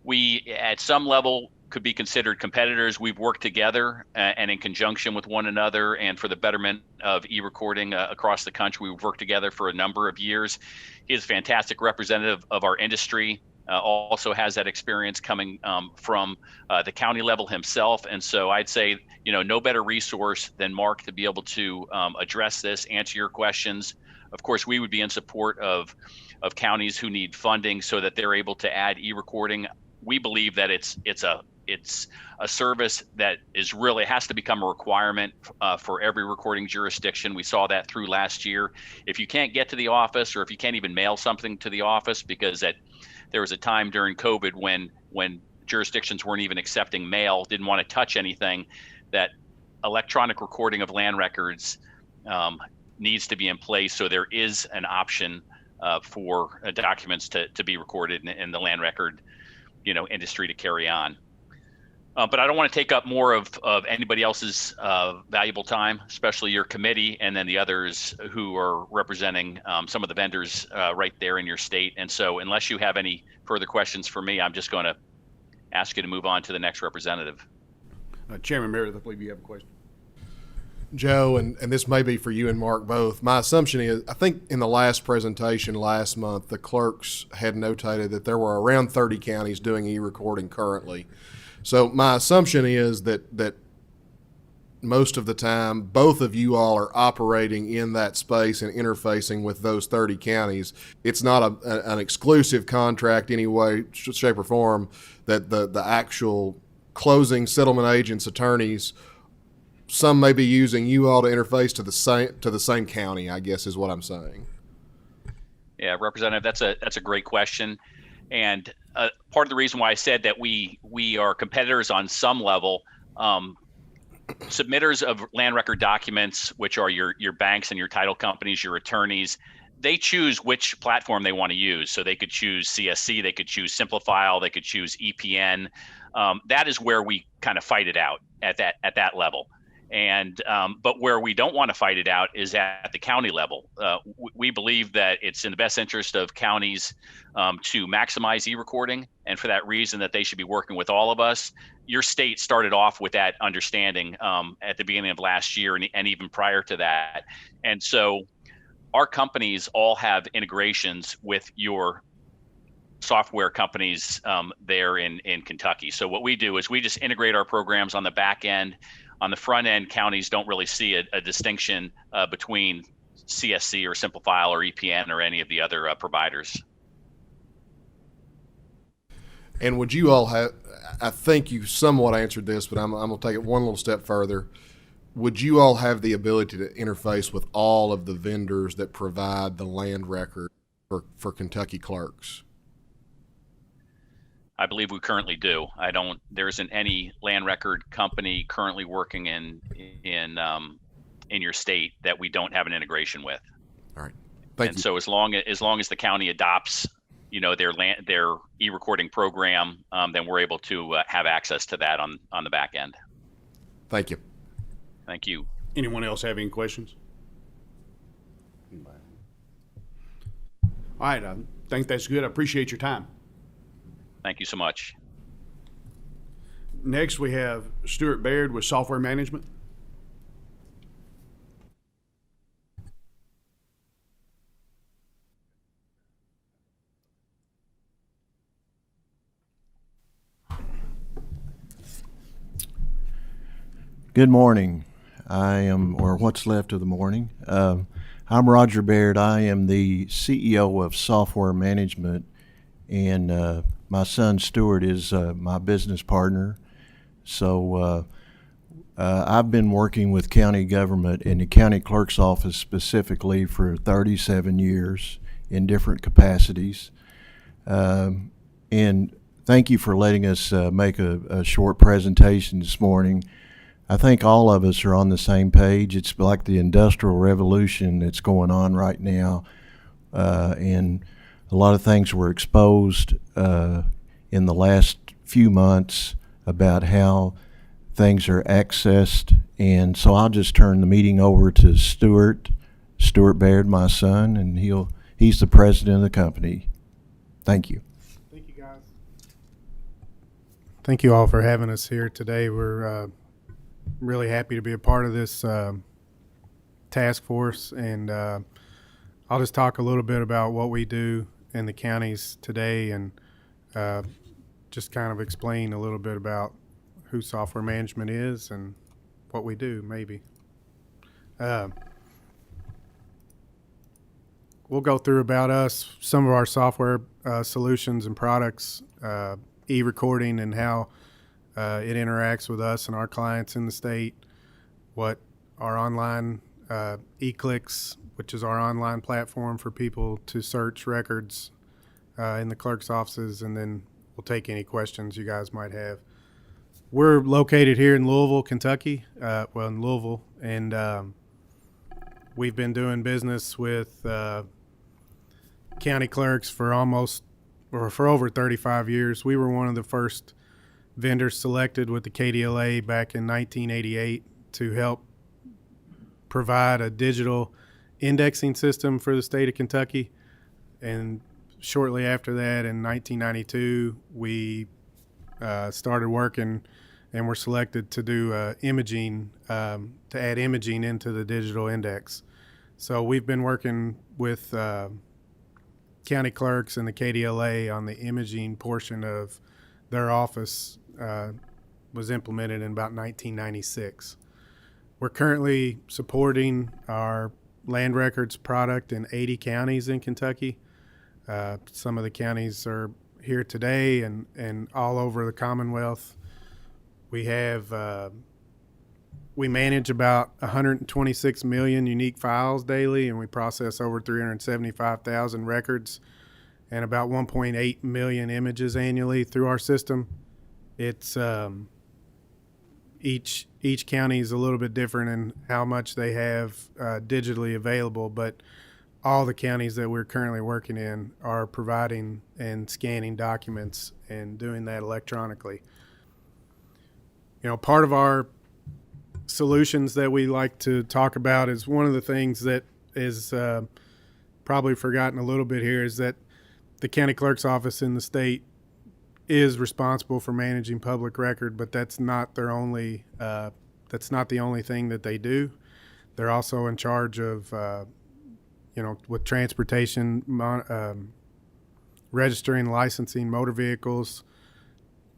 we at some level could be considered competitors, we've worked together and in conjunction with one another, and for the betterment of e-recording across the country. We've worked together for a number of years. He is a fantastic representative of our industry, also has that experience coming from the county level himself. And so I'd say, no better resource than Mark to be able to address this, answer your questions. Of course, we would be in support of counties who need funding so that they're able to add e-recording. We believe that it's a service that has to become a requirement for every recording jurisdiction. We saw that through last year. If you can't get to the office, or if you can't even mail something to the office, because there was a time during COVID when jurisdictions weren't even accepting mail, didn't want to touch anything, that electronic recording of land records needs to be in place. So there is an option for documents to be recorded in the land record industry to carry on. But I don't want to take up more of anybody else's valuable time, especially your committee and then the others who are representing some of the vendors right there in your state. And so unless you have any further questions for me, I'm just going to ask you to move on to the next representative. Chairman Meredith, I believe you have a question. Joe, and this may be for you and Mark both. My assumption is, I think in the last presentation last month, the clerks had notated that there were around 30 counties doing e-recording currently. So my assumption is that most of the time, both of you all are operating in that space and interfacing with those 30 counties. It's not an exclusive contract any way, shape, or form, that the actual closing settlement agents, attorneys, some may be using you all to interface to the same county, I guess is what I'm saying. Yeah, Representative, that's a great question. And part of the reason why I said that we are competitors on some level, submitters of land record documents, which are your banks and your title companies, your attorneys, they choose which platform they want to use. So they could choose CSC, they could choose Simplifile, they could choose EPN. That is where we kind of fight it out at that level. And but where we don't want to fight it out is at the county level. We believe that it's in the best interest of counties to maximize e-recording, and for that reason that they should be working with all of us. Your state started off with that understanding at the beginning of last year and even prior to that. And so our companies all have integrations with your software companies there in Kentucky. So what we do is we just integrate our programs on the back end. On the front end, counties don't really see a distinction between CSC or Simplifile or EPN or any of the other providers. And would you all have, I think you somewhat answered this, but I'm going to take it one little step further. Would you all have the ability to interface with all of the vendors that provide the land record for Kentucky clerks? I believe we currently do. There isn't any land record company currently working in your state that we don't have an integration with. All right. Thank you. And so as long as the county adopts, their e-recording program, then we're able to have access to that on the back end. Thank you. Thank you. Anyone else have any questions? All right, I think that's good. I appreciate your time. Thank you so much. Next, we have Stuart Baird with Software Management. Good morning. I am, or what's left of the morning. I'm Roger Baird. I am the CEO of Software Management, and my son Stuart is my business partner. So I've been working with county government in the county clerk's office specifically for 37 years in different capacities. And thank you for letting us make a short presentation this morning. I think all of us are on the same page. It's like the industrial revolution that's going on right now, and a lot of things were exposed in the last few months about how things are accessed. And so I'll just turn the meeting over to Stuart Baird, my son, and he's the president of the company. Thank you. Thank you, guys. Thank you all for having us here today. We're really happy to be a part of this task force, and I'll just talk a little bit about what we do in the counties today, and just kind of explain a little bit about who software management is and what we do, maybe. We'll go through about us, some of our software solutions and products, e-recording and how it interacts with us and our clients in the state, what our online eClicks, which is our online platform for people to search records in the clerk's offices, and then we'll take any questions you guys might have. We're located here in Louisville, Kentucky, in Louisville, and we've been doing business with county clerks for over 35 years. We were one of the first vendors selected with the KDLA back in 1988 to help provide a digital indexing system for the state of Kentucky. And shortly after that, in 1992, we started working and were selected to do imaging, to add imaging into the digital index. So we've been working with county clerks and the KDLA on the imaging portion of their office. Was implemented in about 1996. We're currently supporting our land records product in 80 counties in Kentucky. Some of the counties are here today and all over the Commonwealth. We have we manage about 126 million unique files daily, and we process over 375,000 records and about 1.8 million images annually through our system. It's each county is a little bit different in how much they have digitally available, but all the counties that we're currently working in are providing and scanning documents and doing that electronically. You know, part of our solutions that we like to talk about is one of the things that is probably forgotten a little bit here is that the county clerk's office in the state is responsible for managing public record, but that's not their only that's not the only thing that they do. They're also in charge of with transportation, registering, licensing motor vehicles,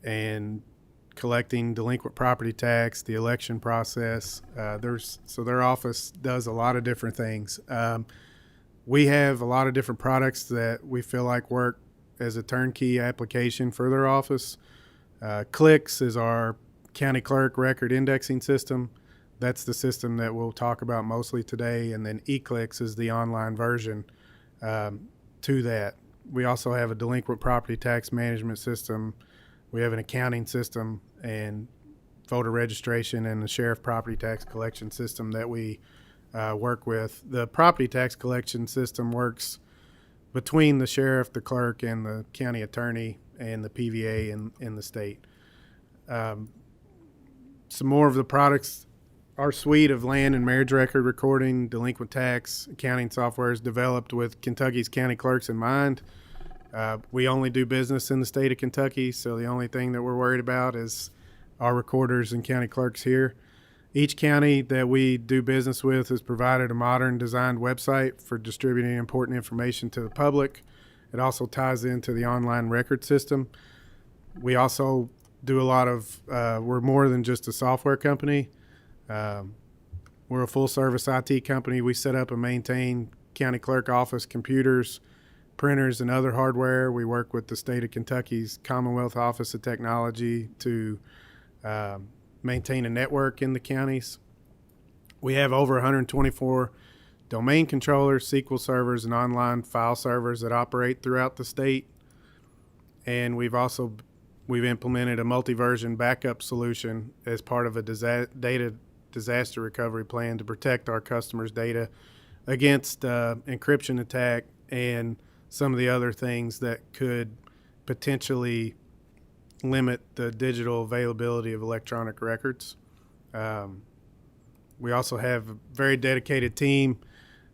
and collecting delinquent property tax, the election process. So their office does a lot of different things. We have a lot of different products that we feel like work as a turnkey application for their office. Clicks is our county clerk record indexing system. That's the system that we'll talk about mostly today. And then eClicks is the online version to that. We also have a delinquent property tax management system. We have an accounting system and voter registration and the sheriff property tax collection system that we work with. The property tax collection system works between the sheriff, the clerk, and the county attorney and the PVA in the state. Some more of the products, our suite of land and marriage record recording, delinquent tax, accounting software is developed with Kentucky's county clerks in mind. We only do business in the state of Kentucky, so the only thing that we're worried about is our recorders and county clerks here. Each county that we do business with has provided a modern designed website for distributing important information to the public. It also ties into the online record system. We also do a lot of, we're more than just a software company. We're a full service IT company. We set up and maintain county clerk office computers, printers, and other hardware. We work with the state of Kentucky's Commonwealth Office of Technology to maintain a network in the counties. We have over 124 domain controllers, SQL servers, and online file servers that operate throughout the state. And we've implemented a multi-version backup solution as part of a data disaster recovery plan to protect our customers' data against encryption attack and some of the other things that could potentially limit the digital availability of electronic records. We also have a very dedicated team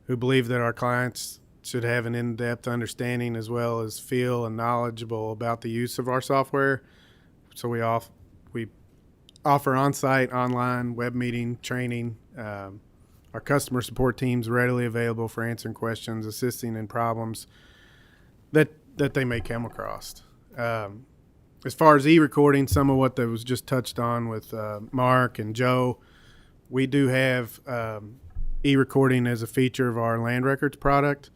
who believe that our clients should have an in-depth understanding as well as feel and knowledgeable about the use of our software. So we offer on-site, online, web meeting, training. Our customer support team's readily available for answering questions, assisting in problems that they may come across. As far as e-recording, some of what that was just touched on with Mark and Joe, we do have e-recording as a feature of our land records product.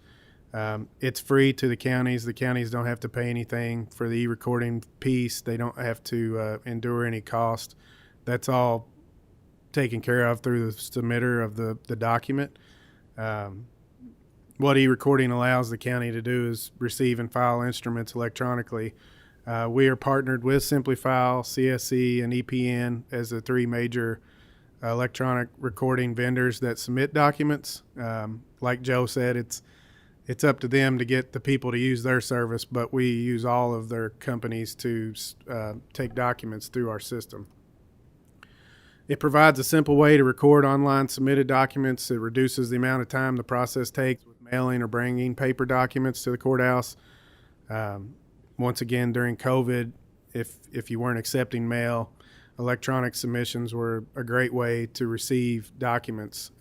It's free to the counties. The counties don't have to pay anything for the e-recording piece. They don't have to endure any cost. That's all taken care of through the submitter of the document. What e-recording allows the county to do is receive and file instruments electronically. We are partnered with SimpliFile, CSC, and EPN as the three major electronic recording vendors that submit documents. Like Joe said, it's up to them to get the people to use their service, but we use all of their companies to take documents through our system. It provides a simple way to record online submitted documents. It reduces the amount of time the process takes with mailing or bringing paper documents to the courthouse. Once again, during COVID, if you weren't accepting mail, electronic submissions were a great way to receive documents.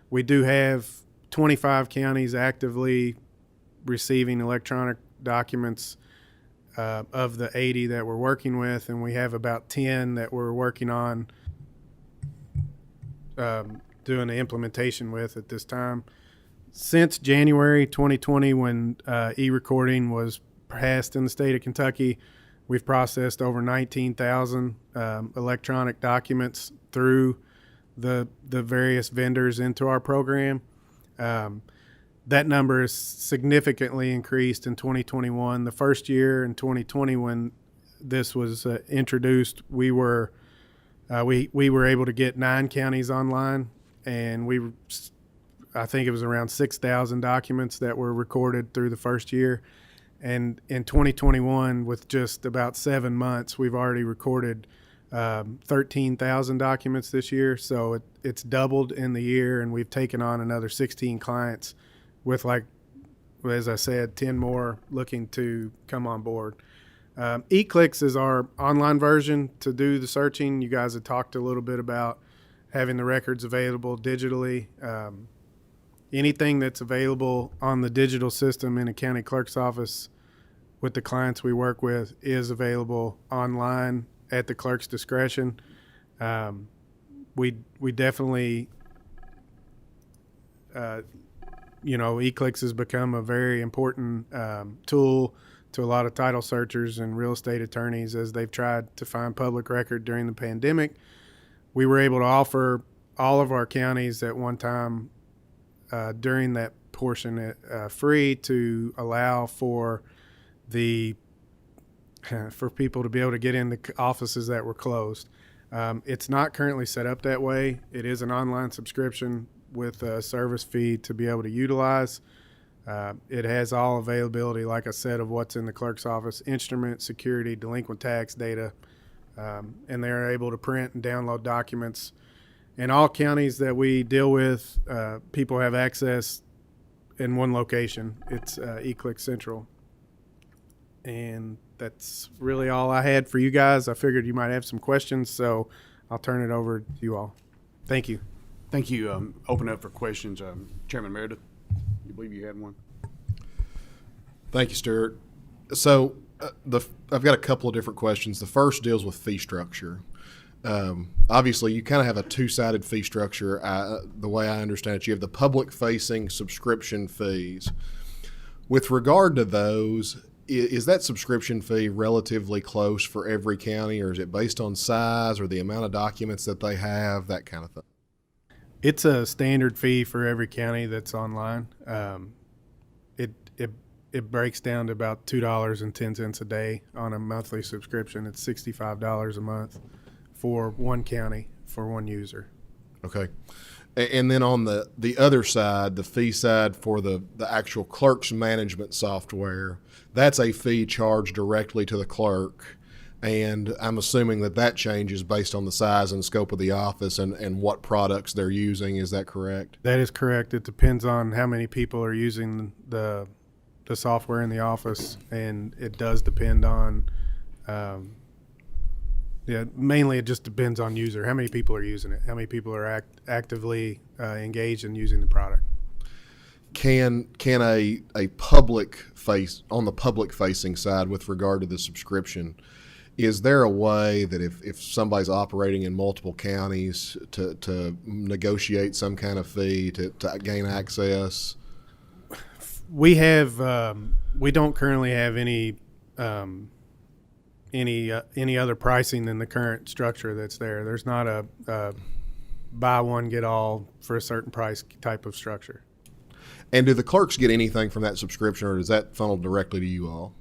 We do have 25 counties actively receiving electronic documents of the 80 that we're working with, and we have about 10 that we're working on doing the implementation with at this time. Since January 2020, when e-recording was passed in the state of Kentucky, we've processed over 19,000 electronic documents through the various vendors into our program. That number is significantly increased in 2021. The first year in 2020 when this was introduced, we were able to get 9 counties online, and I think it was around 6,000 documents that were recorded through the first year. And in 2021, with just about 7 months, we've already recorded 13,000 documents this year. So it's doubled in the year, and we've taken on another 16 clients with, like, as I said, 10 more looking to come on board. eClicks is our online version to do the searching. You guys had talked a little bit about having the records available digitally. Anything that's available on the digital system in a county clerk's office with the clients we work with is available online at the clerk's discretion. We definitely, eClicks has become a very important tool to a lot of title searchers and real estate attorneys as they've tried to find public record during the pandemic. We were able to offer all of our counties at one time during that portion free to allow for people to be able to get in the offices that were closed. It's not currently set up that way. It is an online subscription with a service fee to be able to utilize. It has all availability, like I said, of what's in the clerk's office: instrument, security, delinquent tax data, and they're able to print and download documents. In all counties that we deal with, people have access in one location. It's eClick Central. And that's really all I had for you guys. I figured you might have some questions, so I'll turn it over to you all. Thank you. Thank you. Open up for questions. Chairman Meredith, you believe you had one? Thank you, Stuart. So I've got a couple of different questions. The first deals with fee structure. Obviously, you kind of have a two-sided fee structure. The way I understand it, you have the public-facing subscription fees. With regard to those, is that subscription fee relatively close for every county, or is it based on size or the amount of documents that they have, that kind of thing? It's a standard fee for every county that's online. It breaks down to about $2.10 a day on a monthly subscription. It's $65 a month for one county for one user. Okay. And then on the other side, the fee side for the actual clerk's management software, that's a fee charged directly to the clerk. And I'm assuming that changes based on the size and scope of the office and what products they're using. Is that correct? That is correct. It depends on how many people are using the software in the office, and it does depend on mainly it just depends on user, how many people are using it, how many people are actively engaged in using the product. Can a public on the public facing side with regard to the subscription, is there a way that if somebody's operating in multiple counties to negotiate some kind of fee to gain access? We don't currently have any other pricing than the current structure that's there. There's not a buy one get all for a certain price type of structure. And do the clerks get anything from that subscription, or is that funneled directly to you all?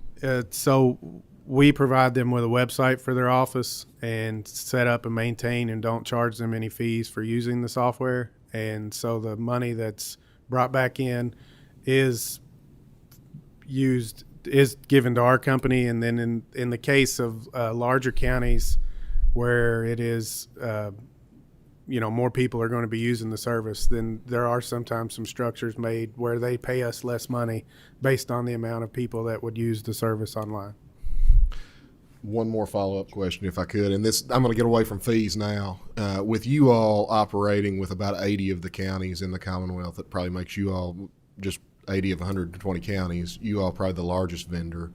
So we provide them with a website for their office and set up and maintain, and don't charge them any fees for using the software. And so the money that's brought back in is given to our company, and then in the case of larger counties where it is more people are going to be using the service, then there are sometimes some structures made where they pay us less money based on the amount of people that would use the service online. One more follow-up question, if I could, and this I'm going to get away from fees now. With you all operating with about 80 of the counties in the Commonwealth, that probably makes you all just 80 of 120 counties. You all probably the largest vendor.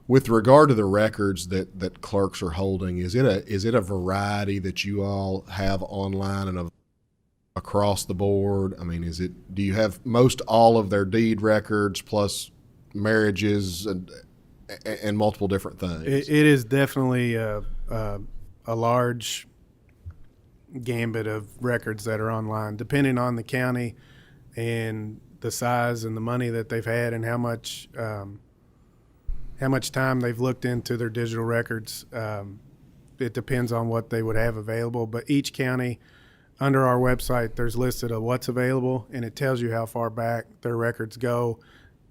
With regard to the records that clerks are holding, is it a variety that you all have online and across the board? I mean, do you have most all of their deed records plus marriages and multiple different things? It is definitely a large gambit of records that are online, depending on the county and the size and the money that they've had and how much time they've looked into their digital records. It depends on what they would have available, but each county under our website, there's listed of what's available, and it tells you how far back their records go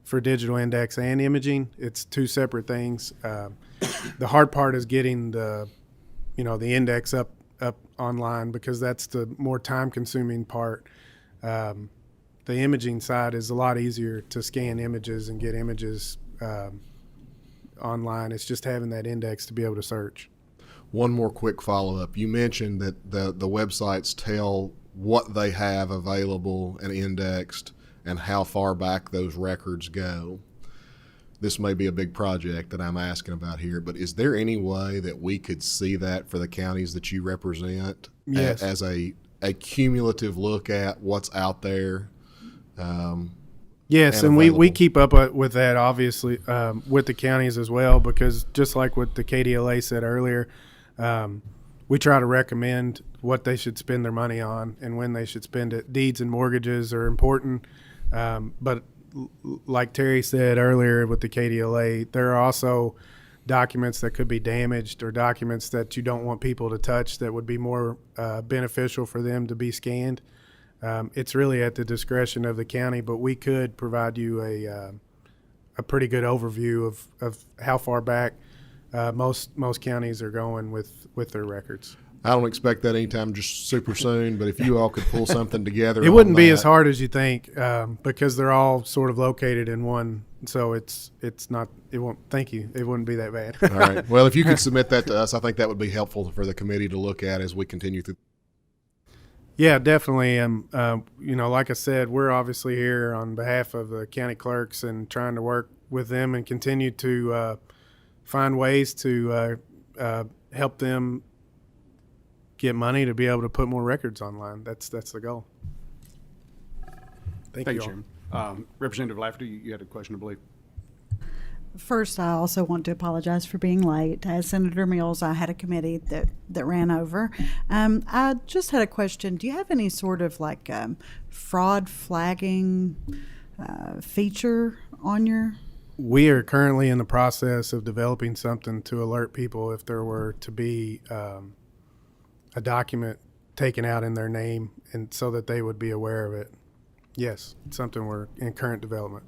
for digital index and imaging. It's two separate things. The hard part is getting the index up online, because that's the more time consuming part. The imaging side is a lot easier to scan images and get images online. It's just having that index to be able to search. One more quick follow-up. You mentioned that the websites tell what they have available and indexed and how far back those records go. This may be a big project that I'm asking about here, but is there any way that we could see that for the counties that you represent? Yes. As a cumulative look at what's out there? Yes, and we keep up with that, obviously, with the counties as well, because just like what the KDLA said earlier, we try to recommend what they should spend their money on and when they should spend it. Deeds and mortgages are important, but like Terry said earlier with the KDLA, there are also documents that could be damaged or documents that you don't want people to touch that would be more beneficial for them to be scanned. It's really at the discretion of the county, but we could provide you a pretty good overview of how far back most counties are going with their records. I don't expect that anytime just super soon, but if you all could pull something together. It wouldn't be as hard as you think, because they're all sort of located in one. So it's not, it won't, thank you. It wouldn't be that bad. All right. Well, if you could submit that to us, I think that would be helpful for the committee to look at as we continue through. Yeah, definitely. Like I said, we're obviously here on behalf of the county clerks and trying to work with them and continue to find ways to help them get money to be able to put more records online. That's the goal. Thank you, Chairman. Representative Lafferty, you had a question, I believe. First, I also want to apologize for being late. As Senator Mills, I had a committee that ran over. I just had a question. Do you have any sort of fraud flagging feature on your? We are currently in the process of developing something to alert people if there were to be a document taken out in their name, and so that they would be aware of it. Yes, it's something we're in current development.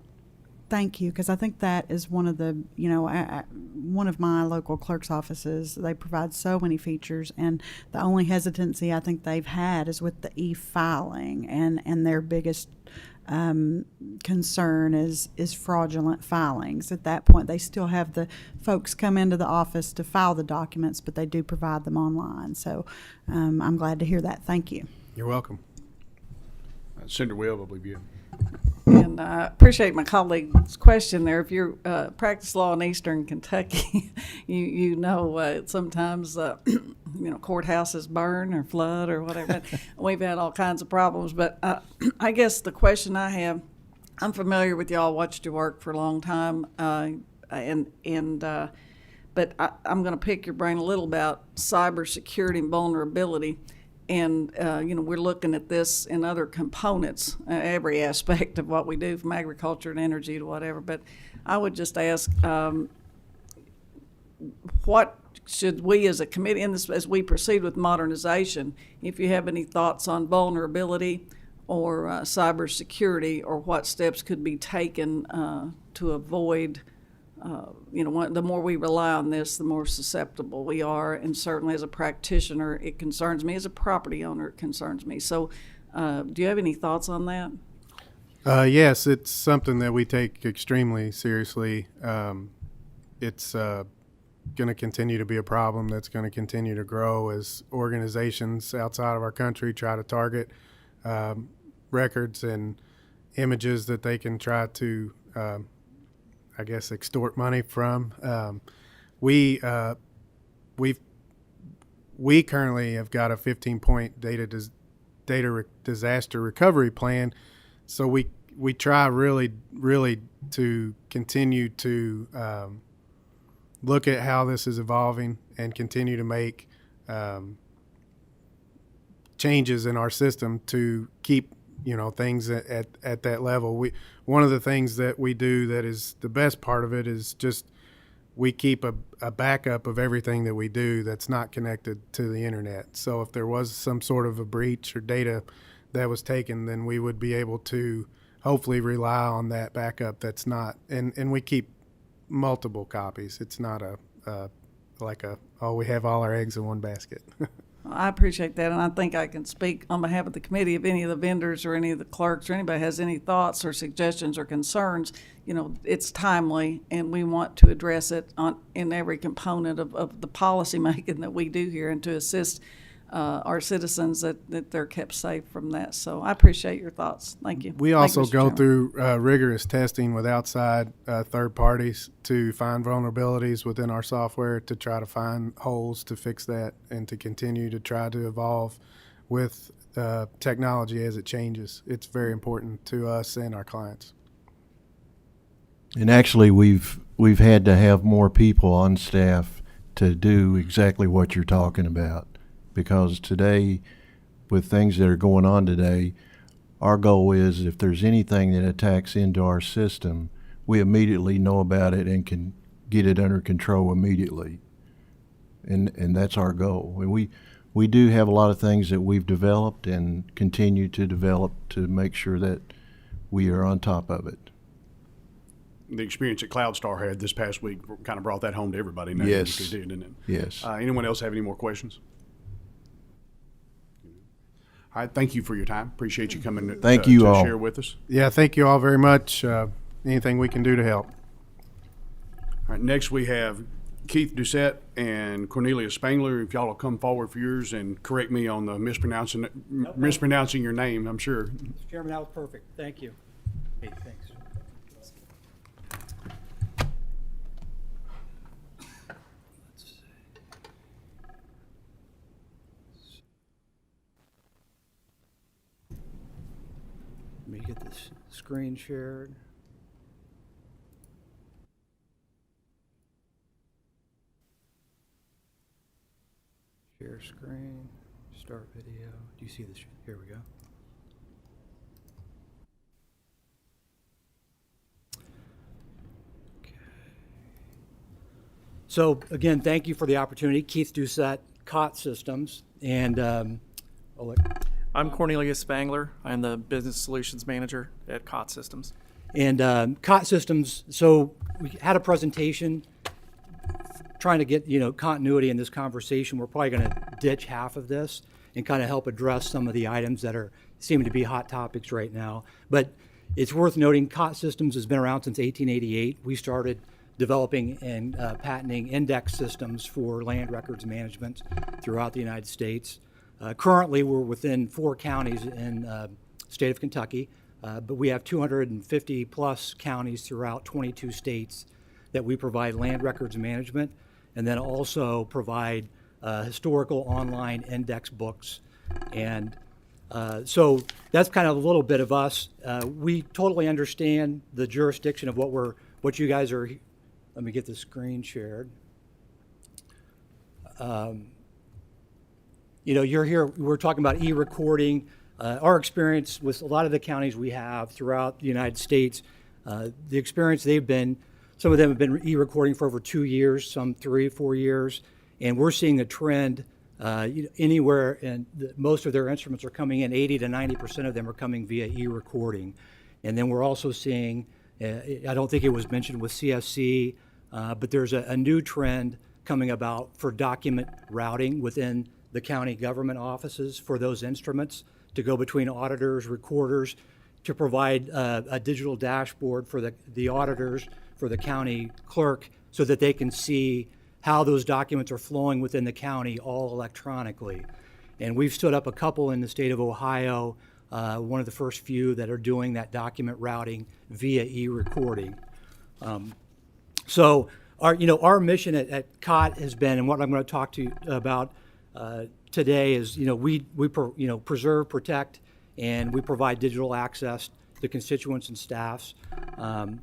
Thank you, because I think that is one of the, one of my local clerk's offices. They provide so many features, and the only hesitancy I think they've had is with the e-filing, and their biggest concern is fraudulent filings. At that point, they still have the folks come into the office to file the documents, but they do provide them online. So I'm glad to hear that. Thank you. You're welcome. Senator Webb, I believe you. And I appreciate my colleague's question there. If you practice law in Eastern Kentucky, you know sometimes courthouses burn or flood or whatever. We've had all kinds of problems. But I guess the question I have, I'm familiar with y'all, watched your work for a long time, but I'm going to pick your brain a little about cybersecurity and vulnerability. And, we're looking at this in other components, every aspect of what we do, from agriculture and energy to whatever. But I would just ask, what should we as a committee, as we proceed with modernization, if you have any thoughts on vulnerability cybersecurity, or what steps could be taken to avoid. The more we rely on this, the more susceptible we are. And certainly as a practitioner, it concerns me. As a property owner, it concerns me. So do you have any thoughts on that? Yes, it's something that we take extremely seriously. It's going to continue to be a problem that's going to continue to grow as organizations outside of our country try to target records and images that they can try to extort money from. We currently have got a 15-point disaster recovery plan, so we try really to continue to look at how this is evolving and continue to make changes in our system to keep things at that level. One of the things that we do that is the best part of it is just we keep a backup of everything that we do that's not connected to the internet. So if there was some sort of a breach or data that was taken, then we would be able to hopefully rely on that backup that's not, and we keep multiple copies. It's not we have all our eggs in one basket. I appreciate that, and I think I can speak on behalf of the committee. If any of the vendors or any of the clerks or anybody has any thoughts or suggestions or concerns, it's timely, and we want to address it in every component of the policy making that we do here, and to assist our citizens that they're kept safe from that. So I appreciate your thoughts. Thank you. We also Thank you, Mr. go Chairman. through rigorous testing with outside third parties to find vulnerabilities within our software, to try to find holes to fix that, and to continue to try to evolve with technology as it changes. It's very important to us and our clients. And actually, we've had to have more people on staff to do exactly what you're talking about, because today, with things that are going on today, our goal is if there's anything that attacks into our system, we immediately know about it and can get it under control immediately. And that's our goal. We do have a lot of things that we've developed and continue to develop to make sure that we are on top of it. The experience that CloudStar had this past week kind of brought that home to everybody. Now, Yes. didn't it? Yes. Anyone else have any more questions? All right, thank you for your time. Appreciate you coming Thank you to all. share with us. Yeah, thank you all very much. Anything we can do to help. All right, next we have Keith Doucette and Cornelia Spangler. If y'all will come forward for yours and correct me on the mispronouncing your name, I'm sure. Mr. Chairman, that was perfect. Thank you. Hey, thanks. Let me get this screen shared. Share screen, start video. Do you see this? Here we go. Okay. So again, thank you for the opportunity. Keith Doucette, COT Systems, and I'm Cornelia Spangler. I'm the Business Solutions Manager at COT Systems. And COT Systems, so we had a presentation trying to get continuity in this conversation. We're probably going to ditch half of this and kind of help address some of the items that are seeming to be hot topics right now. But it's worth noting COT Systems has been around since 1888. We started developing and patenting index systems for land records management throughout the United States. Currently, we're within 4 counties in the state of Kentucky, but we have 250 plus counties throughout 22 states that we provide land records management, and then also provide historical online index books. And so that's kind of a little bit of us. We totally understand the jurisdiction of what you guys are. Let me get the screen shared. You're here, we're talking about e-recording. Our experience with a lot of the counties we have throughout the United States, the experience some of them have been e-recording for over 2 years, some 3, 4 years, and we're seeing a trend anywhere, and most of their instruments are coming in, 80 to 90% of them are coming via e-recording. And then we're also seeing, I don't think it was mentioned with CFC, but there's a new trend coming about for document routing within the county government offices for those instruments to go between auditors, recorders, to provide a digital dashboard for the auditors, for the county clerk, so that they can see how those documents are flowing within the county all electronically. And we've stood up a couple in the state of Ohio, one of the first few that are doing that document routing via e-recording. So our mission at COT has been, and what I'm going to talk to you about today is, we preserve, protect, and we provide digital access to constituents and staffs.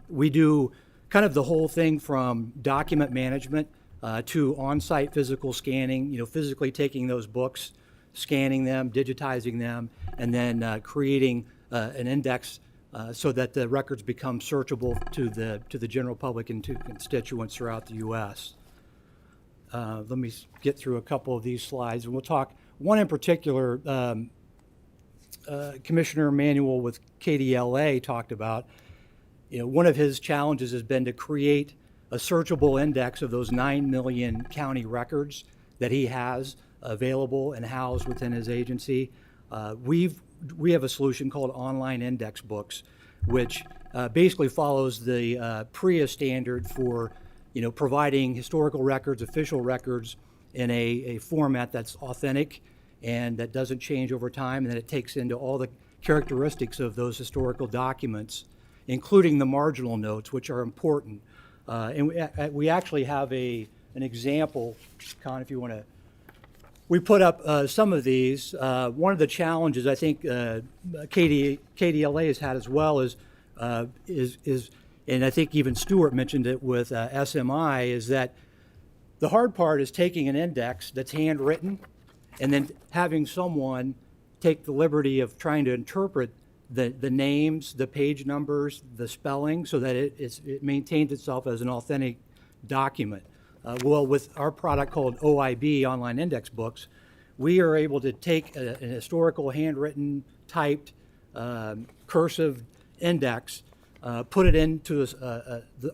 We do kind of the whole thing from document management to on-site physical scanning, physically taking those books, scanning them, digitizing them, and then creating an index so that the records become searchable to the general public and to constituents throughout the U.S. Let me get through a couple of these slides, and we'll talk. One in particular, Commissioner Emanuel with KDLA talked about. One of his challenges has been to create a searchable index of those 9 million county records that he has available and housed within his agency. We have a solution called Online Index Books, which basically follows the PREA standard for providing historical records, official records in a format that's authentic and that doesn't change over time, and that it takes into all the characteristics of those historical documents, including the marginal notes, which are important. And we actually have an example, Con, if you want to. We put up some of these. One of the challenges I think KDLA has had as well is, and I think even Stuart mentioned it with SMI, is that the hard part is taking an index that's handwritten and then having someone take the liberty of trying to interpret the names, the page numbers, the spelling, so that it maintains itself as an authentic document. Well, with our product called OIB, Online Index Books, we are able to take an historical, handwritten, typed, cursive index, put it into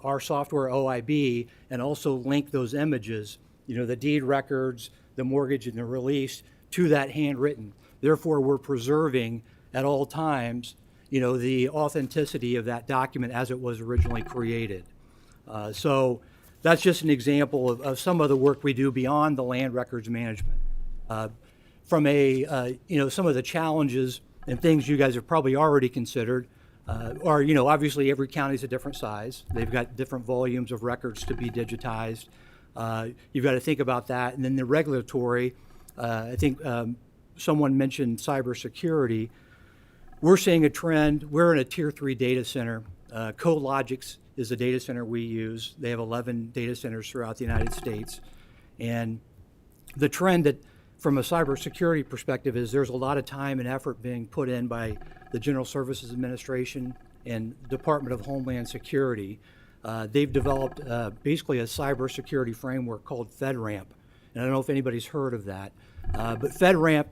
our software OIB, and also link those images, the deed records, the mortgage, and the release to that handwritten. Therefore, we're preserving at all times, the authenticity of that document as it was originally created. So that's just an example of some of the work we do beyond the land records management. From some of the challenges and things you guys have probably already considered are, obviously every county is a different size. They've got different volumes of records to be digitized. You've got to think about that. And then the regulatory, I think someone mentioned cybersecurity. We're seeing a trend. We're in a Tier 3 data center. CodeLogix is the data center we use. They have 11 data centers throughout the United States. And the trend that, from a cybersecurity perspective, is there's a lot of time and effort being put in by the General Services Administration and Department of Homeland Security. They've developed basically a cybersecurity framework called FedRAMP. And I don't know if anybody's heard of that. But FedRAMP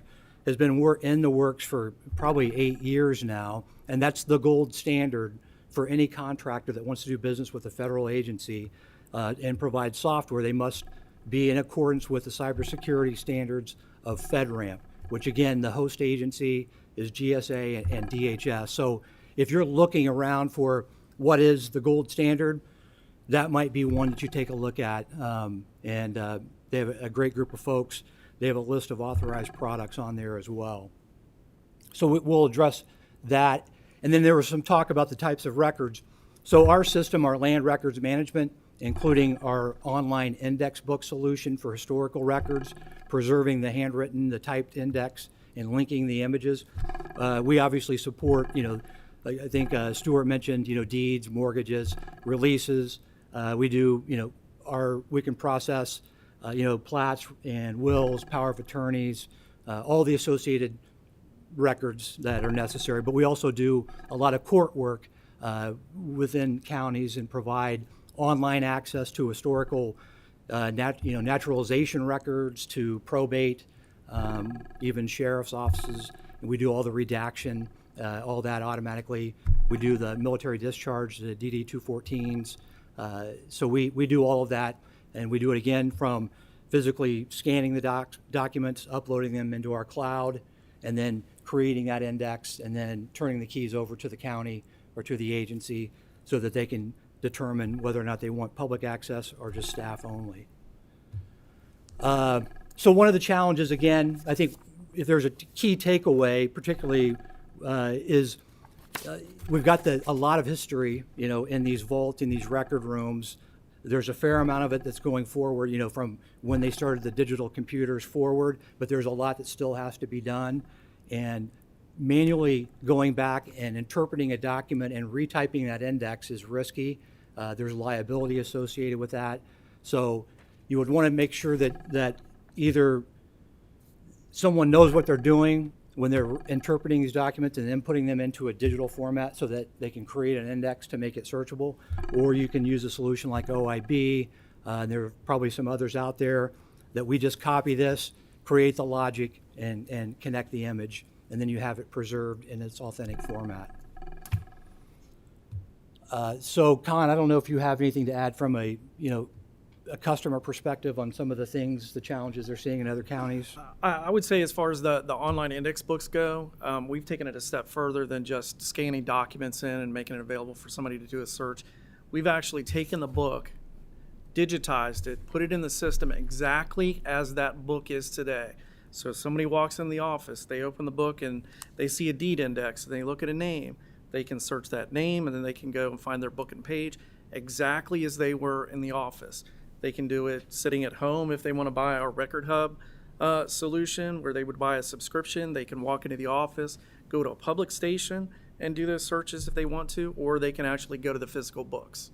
has been in the works for probably 8 years now, and that's the gold standard for any contractor that wants to do business with a federal agency and provide software. They must be in accordance with the cybersecurity standards of FedRAMP, which again, the host agency is GSA and DHS. So if you're looking around for what is the gold standard, that might be one that you take a look at. And they have a great group of folks. They have a list of authorized products on there as well. So we'll address that. And then there was some talk about the types of records. So our system, our land records management, including our online index book solution for historical records, preserving the handwritten, the typed index, and linking the images. We obviously support, I think Stuart mentioned, deeds, mortgages, releases. We do, we can process, plats and wills, power of attorneys, all the associated records that are necessary. But we also do a lot of court work within counties and provide online access to historical naturalization records, to probate, even sheriff's offices. And we do all the redaction, all that automatically. We do the military discharge, the DD 214s. So we do all of that, and we do it again from physically scanning the documents, uploading them into our cloud, and then creating that index, and then turning the keys over to the county or to the agency so that they can determine whether or not they want public access or just staff only. So one of the challenges, again, I think if there's a key takeaway, particularly, is we've got a lot of history, in these vaults, in these record rooms. There's a fair amount of it that's going forward, from when they started the digital computers forward, but there's a lot that still has to be done. And manually going back and interpreting a document and retyping that index is risky. There's liability associated with that. So you would want to make sure that either someone knows what they're doing when they're interpreting these documents and then putting them into a digital format so that they can create an index to make it searchable, or you can use a solution like OIB. There are probably some others out there that we just copy this, create the logic, and connect the image, and then you have it preserved in its authentic format. So, Con, I don't know if you have anything to add from a customer perspective on some of the things, the challenges they're seeing in other counties. I would say as far as the online index books go, we've taken it a step further than just scanning documents in and making it available for somebody to do a search. We've actually taken the book, digitized it, put it in the system exactly as that book is today. So if somebody walks in the office, they open the book and they see a deed index, and they look at a name. They can search that name, and then they can go and find their book and page exactly as they were in the office. They can do it sitting at home if they want to buy our Record Hub solution, where they would buy a subscription. They can walk into the office, go to a public station, and do those searches if they want to, or they can actually go to the physical books.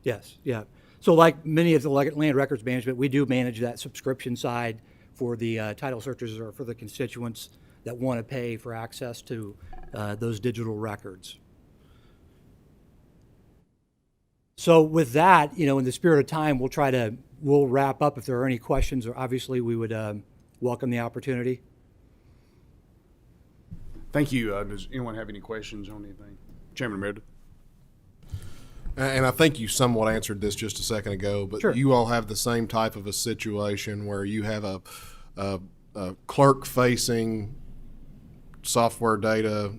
Yes, yeah. So like many of the land records management, we do manage that subscription side for the title searchers or for the constituents that want to pay for access to those digital records. So with that, in the spirit of time, we'll wrap up. If there are any questions, or obviously we would welcome the opportunity. Thank you. Does anyone have any questions on anything? Chairman Meredith. And I think you somewhat answered this just a second ago, but Sure. You all have the same type of a situation where you have a clerk-facing software data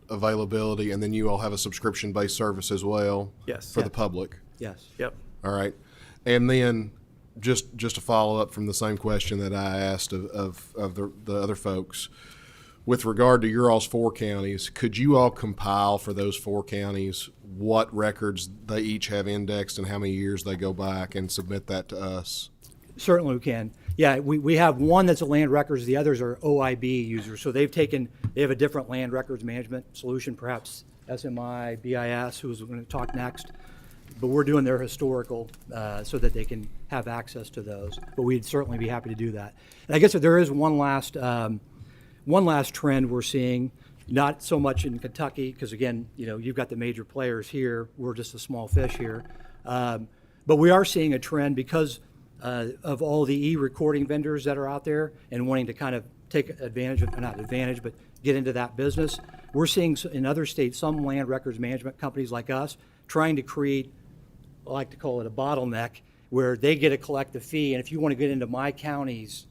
availability, and then you all have a subscription-based service as well. Yes. For the public. Yes. Yep. All right. And then just to follow up from the same question that I asked of the other folks, with regard to your all's 4 counties, could you all compile for those 4 counties what records they each have indexed and how many years they go back, and submit that to us? Certainly we can. Yeah, we have one that's a land records. The others are OIB users. So they have a different land records management solution, perhaps SMI, BIS, who's going to talk next. But we're doing their historical so that they can have access to those. But we'd certainly be happy to do that. And I guess if there is one last trend we're seeing, not so much in Kentucky, because again, you've got the major players here. We're just a small fish here. But we are seeing a trend because of all the e-recording vendors that are out there and wanting to kind of take advantage of, not advantage, but get into that business. We're seeing in other states some land records management companies like us trying to create, I like to call it a bottleneck, where they get to collect the fee. And if you want to get into my county's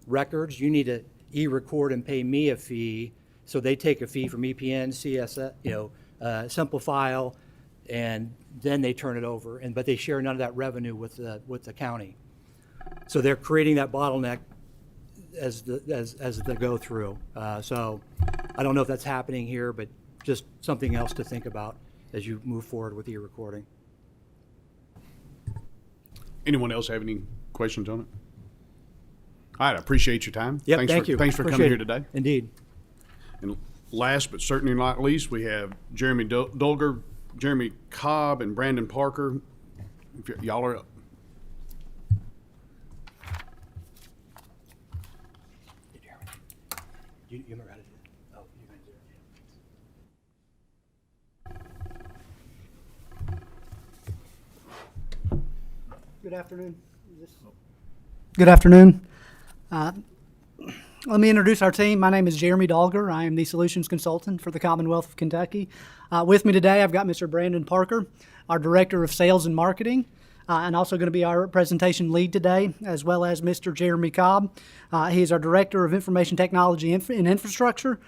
records, you need to e-record and pay me a fee. So they take a fee from EPN, CSS, Simplifile, and then they turn it over. But they share none of that revenue with the county. So they're creating that bottleneck as they go through. So I don't know if that's happening here, but just something else to think about as you move forward with e-recording. Anyone else have any questions on it? All right, I appreciate your time. Yep, thank you. Thanks for Appreciate coming here it. today. Indeed. And last but certainly not least, we have Jeremy Dulger, Jeremy Cobb, and Brandon Parker. If y'all are up. You remember how to do it? Oh, you guys do it. Good afternoon. Good afternoon. Let me introduce our team. My name is Jeremy Dahlger. I am the Solutions Consultant for the Commonwealth of Kentucky. With me today, I've got Mr. Brandon Parker, our Director of Sales and Marketing, and also going to be our presentation lead today, as well as Mr. Jeremy Cobb. He is our Director of Information Technology and Infrastructure.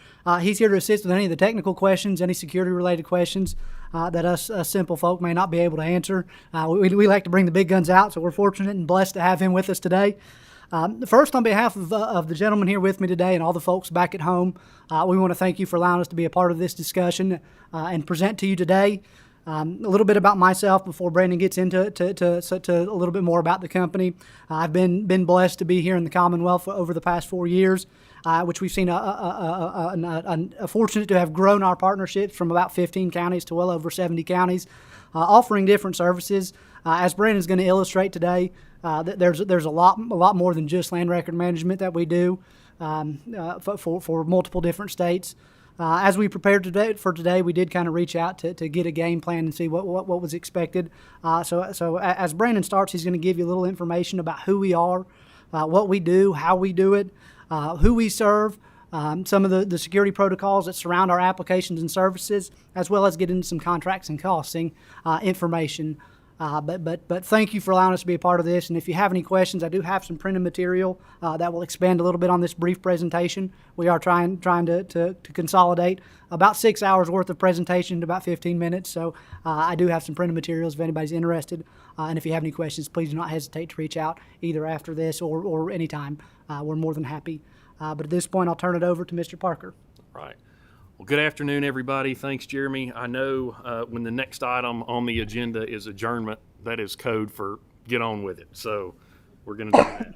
He's here to assist with any of the technical questions, any security-related questions that us simple folk may not be able to answer. We like to bring the big guns out, so we're fortunate and blessed to have him with us today. First, on behalf of the gentleman here with me today and all the folks back at home, we want to thank you for allowing us to be a part of this discussion and present to you today a little bit about myself before Brandon gets into to a little bit more about the company. I've been blessed to be here in the Commonwealth over the past 4 years, which we've seen fortunate to have grown our partnerships from about 15 counties to well over 70 counties, offering different services. As Brandon's going to illustrate today, there's a lot more than just land record management that we do for multiple different states. As we prepared for today, we did kind of reach out to get a game plan and see what was expected. So as Brandon starts, he's going to give you a little information about who we are, what we do, how we do it, who we serve, some of the security protocols that surround our applications and services, as well as get into some contracts and costing information. But thank you for allowing us to be a part of this. And if you have any questions, I do have some printed material that will expand a little bit on this brief presentation. We are trying to consolidate about 6 hours worth of presentation to about 15 minutes. So I do have some printed materials if anybody's interested. And if you have any questions, please do not hesitate to reach out either after this or anytime. We're more than happy. But at this point, I'll turn it over to Mr. Parker. Right. Well, good afternoon, everybody. Thanks, Jeremy. I know when the next item on the agenda is adjournment, that is code for get on with it. So we're going to do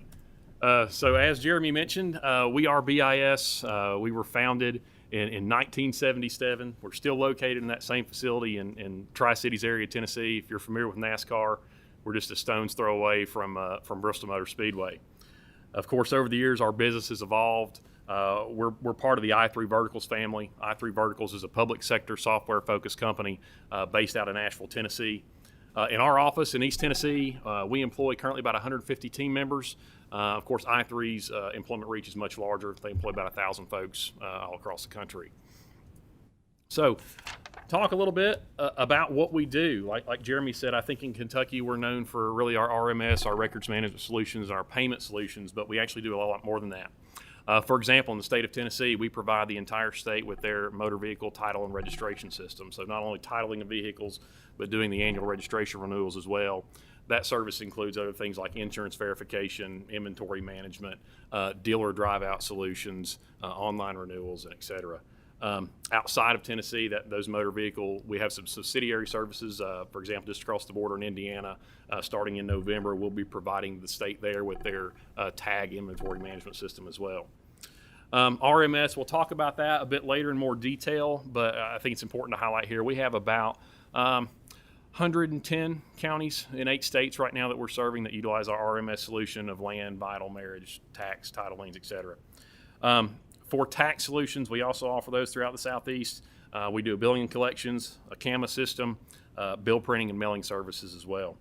that. So as Jeremy mentioned, we are BIS. We were founded in 1977. We're still located in that same facility in Tri-Cities area, Tennessee. If you're familiar with NASCAR, we're just a stone's throw away from Bristol Motor Speedway. Of course, over the years, our business has evolved. We're part of the i3 Verticals family. i3 Verticals is a public sector software-focused company based out of Nashville, Tennessee. In our office in East Tennessee, we employ currently about 150 team members. Of course, i3's employment reach is much larger. They employ about 1,000 folks all across the country. So, talk a little bit about what we do. Like Jeremy said, I think in Kentucky we're known for really our RMS, our records management solutions, our payment solutions, but we actually do a lot more than that. For example, in the state of Tennessee, we provide the entire state with their motor vehicle title and registration system. So not only titling of vehicles, but doing the annual registration renewals as well. That service includes other things like insurance verification, inventory management, dealer drive-out solutions, online renewals, and et cetera. Outside of Tennessee, those motor vehicle, we have some subsidiary services. For example, just across the border in Indiana, starting in November, we'll be providing the state there with their tag inventory management system as well. RMS, we'll talk about that a bit later in more detail, but I think it's important to highlight here. We have about 110 counties in 8 states right now that we're serving that utilize our RMS solution of land, vital, marriage, tax, title liens, et cetera. For tax solutions, we also offer those throughout the Southeast. We do billing and collections, a CAMA system, bill printing and mailing services as well.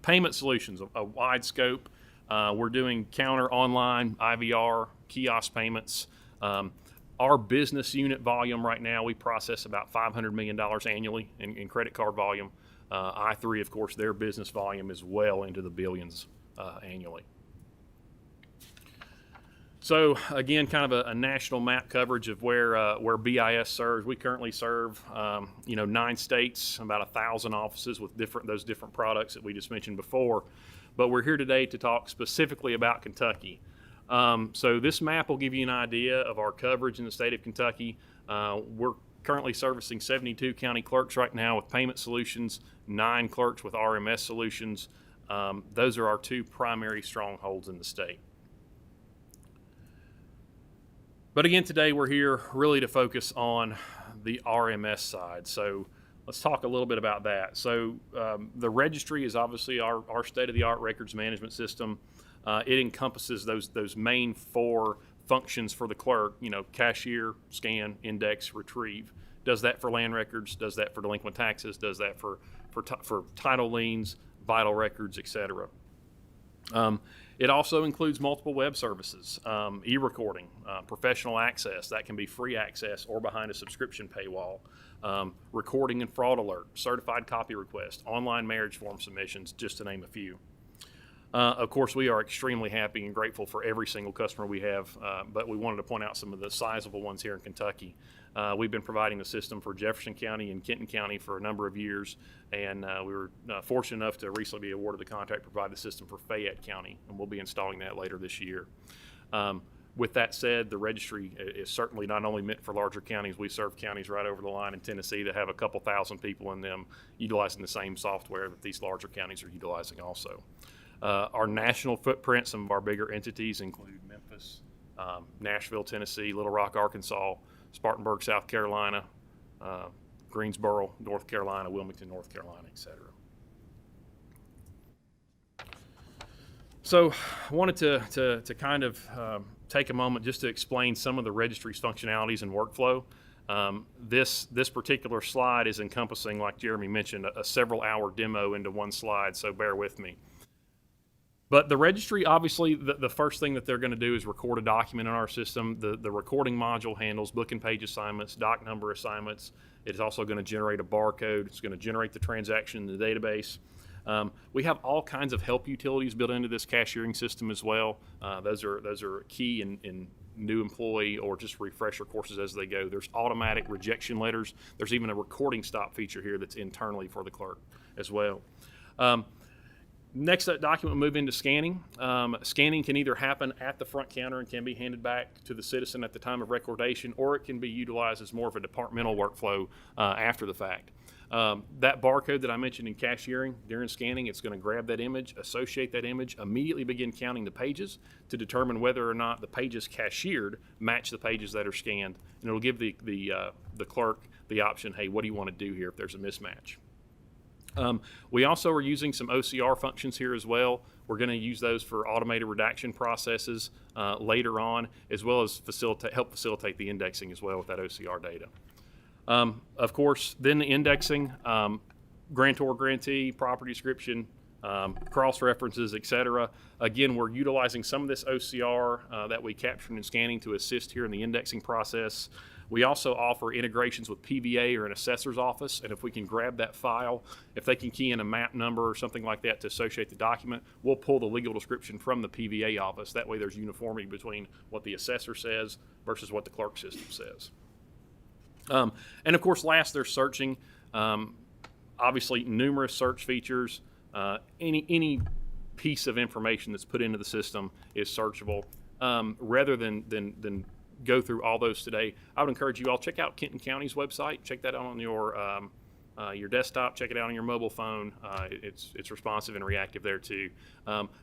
Payment solutions, a wide scope. We're doing counter, online, IVR, kiosk payments. Our business unit volume right now, we process about $500 million annually in credit card volume. i3, of course, their business volume is well into the billions annually. So again, kind of a national map coverage of where BIS serves. We currently serve 9 states, about 1,000 offices with those different products that we just mentioned before. But we're here today to talk specifically about Kentucky. So this map will give you an idea of our coverage in the state of Kentucky. We're currently servicing 72 county clerks right now with payment solutions, 9 clerks with RMS solutions. Those are our 2 primary strongholds in the state. But again, today we're here really to focus on the RMS side. So let's talk a little bit about that. So the registry is obviously our state-of-the-art records management system. It encompasses those main 4 functions for the clerk, cashier, scan, index, retrieve. Does that for land records, does that for delinquent taxes, does that for title liens, vital records, et cetera. It also includes multiple web services, e-recording, professional access, that can be free access or behind a subscription paywall, recording and fraud alert, certified copy request, online marriage form submissions, just to name a few. Of course, we are extremely happy and grateful for every single customer we have, but we wanted to point out some of the sizable ones here in Kentucky. We've been providing the system for Jefferson County and Kenton County for a number of years, and we were fortunate enough to recently be awarded the contract to provide the system for Fayette County, and we'll be installing that later this year. With that said, the registry is certainly not only meant for larger counties. We serve counties right over the line in Tennessee that have a couple thousand people in them utilizing the same software that these larger counties are utilizing also. Our national footprint, some of our bigger entities include Memphis, Nashville, Tennessee, Little Rock, Arkansas, Spartanburg, South Carolina, Greensboro, North Carolina, Wilmington, North Carolina, etc. So I wanted to kind of take a moment just to explain some of the registry's functionalities and workflow. This particular slide is encompassing, like Jeremy mentioned, a several-hour demo into one slide, so bear with me. But the registry, obviously, the first thing that they're going to do is record a document in our system. The recording module handles book and page assignments, doc number assignments. It's also going to generate a barcode. It's going to generate the transaction in the database. We have all kinds of help utilities built into this cashiering system as well. Those are key in new employee or just refresher courses as they go. There's automatic rejection letters. There's even a recording stop feature here that's internally for the clerk as well. Next, that document will move into scanning. Scanning can either happen at the front counter and can be handed back to the citizen at the time of recordation, or it can be utilized as more of a departmental workflow after the fact. That barcode that I mentioned in cashiering, during scanning, it's going to grab that image, associate that image, immediately begin counting the pages to determine whether or not the pages cashiered match the pages that are scanned, and it'll give the clerk the option, hey, what do you want to do here if there's a mismatch? We also are using some OCR functions here as well. We're going to use those for automated redaction processes later on, as well as help facilitate the indexing as well with that OCR data. Of course, then the indexing, grantor, grantee, property description, cross-references, etc. Again, we're utilizing some of this OCR that we captured in scanning to assist here in the indexing process. We also offer integrations with PVA or an assessor's office, and if we can grab that file, if they can key in a map number or something like that to associate the document, we'll pull the legal description from the PVA office. That way there's uniformity between what the assessor says versus what the clerk system says. And of course, last, there's searching. Obviously, numerous search features. Any piece of information that's put into the system is searchable. Rather than go through all those today, I would encourage you all check out Kenton County's website. Check that out on your desktop. Check it out on your mobile phone. It's responsive and reactive there too.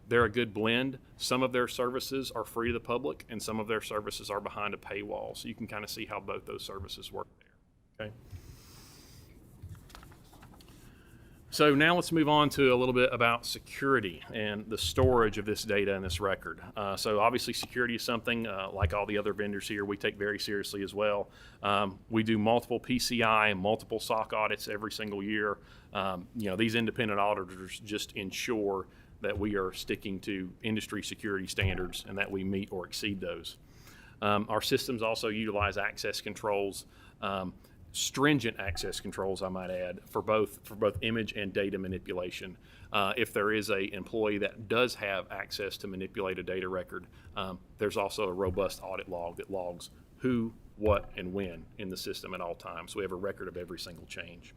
They're a good blend. Some of their services are free to the public, and some of their services are behind a paywall. So you can kind of see how both those services work there. Okay. So now let's move on to a little bit about security and the storage of this data and this record. So obviously security is something, like all the other vendors here, we take very seriously as well. We do multiple PCI and multiple SOC audits every single year. These independent auditors just ensure that we are sticking to industry security standards and that we meet or exceed those. Our systems also utilize access controls, stringent access controls, I might add, for both image and data manipulation. If there is an employee that does have access to manipulate a data record, there's also a robust audit log that logs who, what, and when in the system at all times. So we have a record of every single change.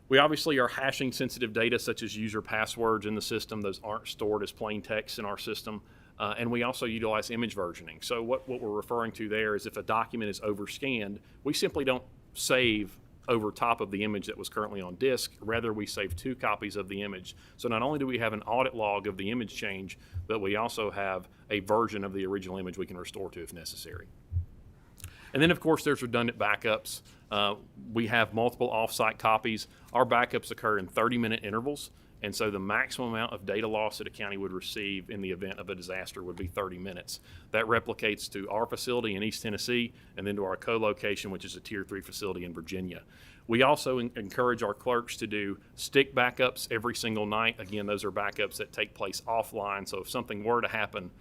We obviously are hashing sensitive data such as user passwords in the system. Those aren't stored as plain text in our system. And we also utilize image versioning. So what we're referring to there is if a document is overscanned, we simply don't save over top of the image that was currently on disk. Rather, we save 2 copies of the image. So not only do we have an audit log of the image change, but we also have a version of the original image we can restore to if necessary. And then, of course, there's redundant backups. We have multiple off-site copies. Our backups occur in 30-minute intervals. And so the maximum amount of data loss that a county would receive in the event of a disaster would be 30 minutes. That replicates to our facility in East Tennessee and then to our co-location, which is a Tier 3 facility in Virginia. We also encourage our clerks to do stick backups every single night. Again, those are backups that take place offline. So if something were to happen,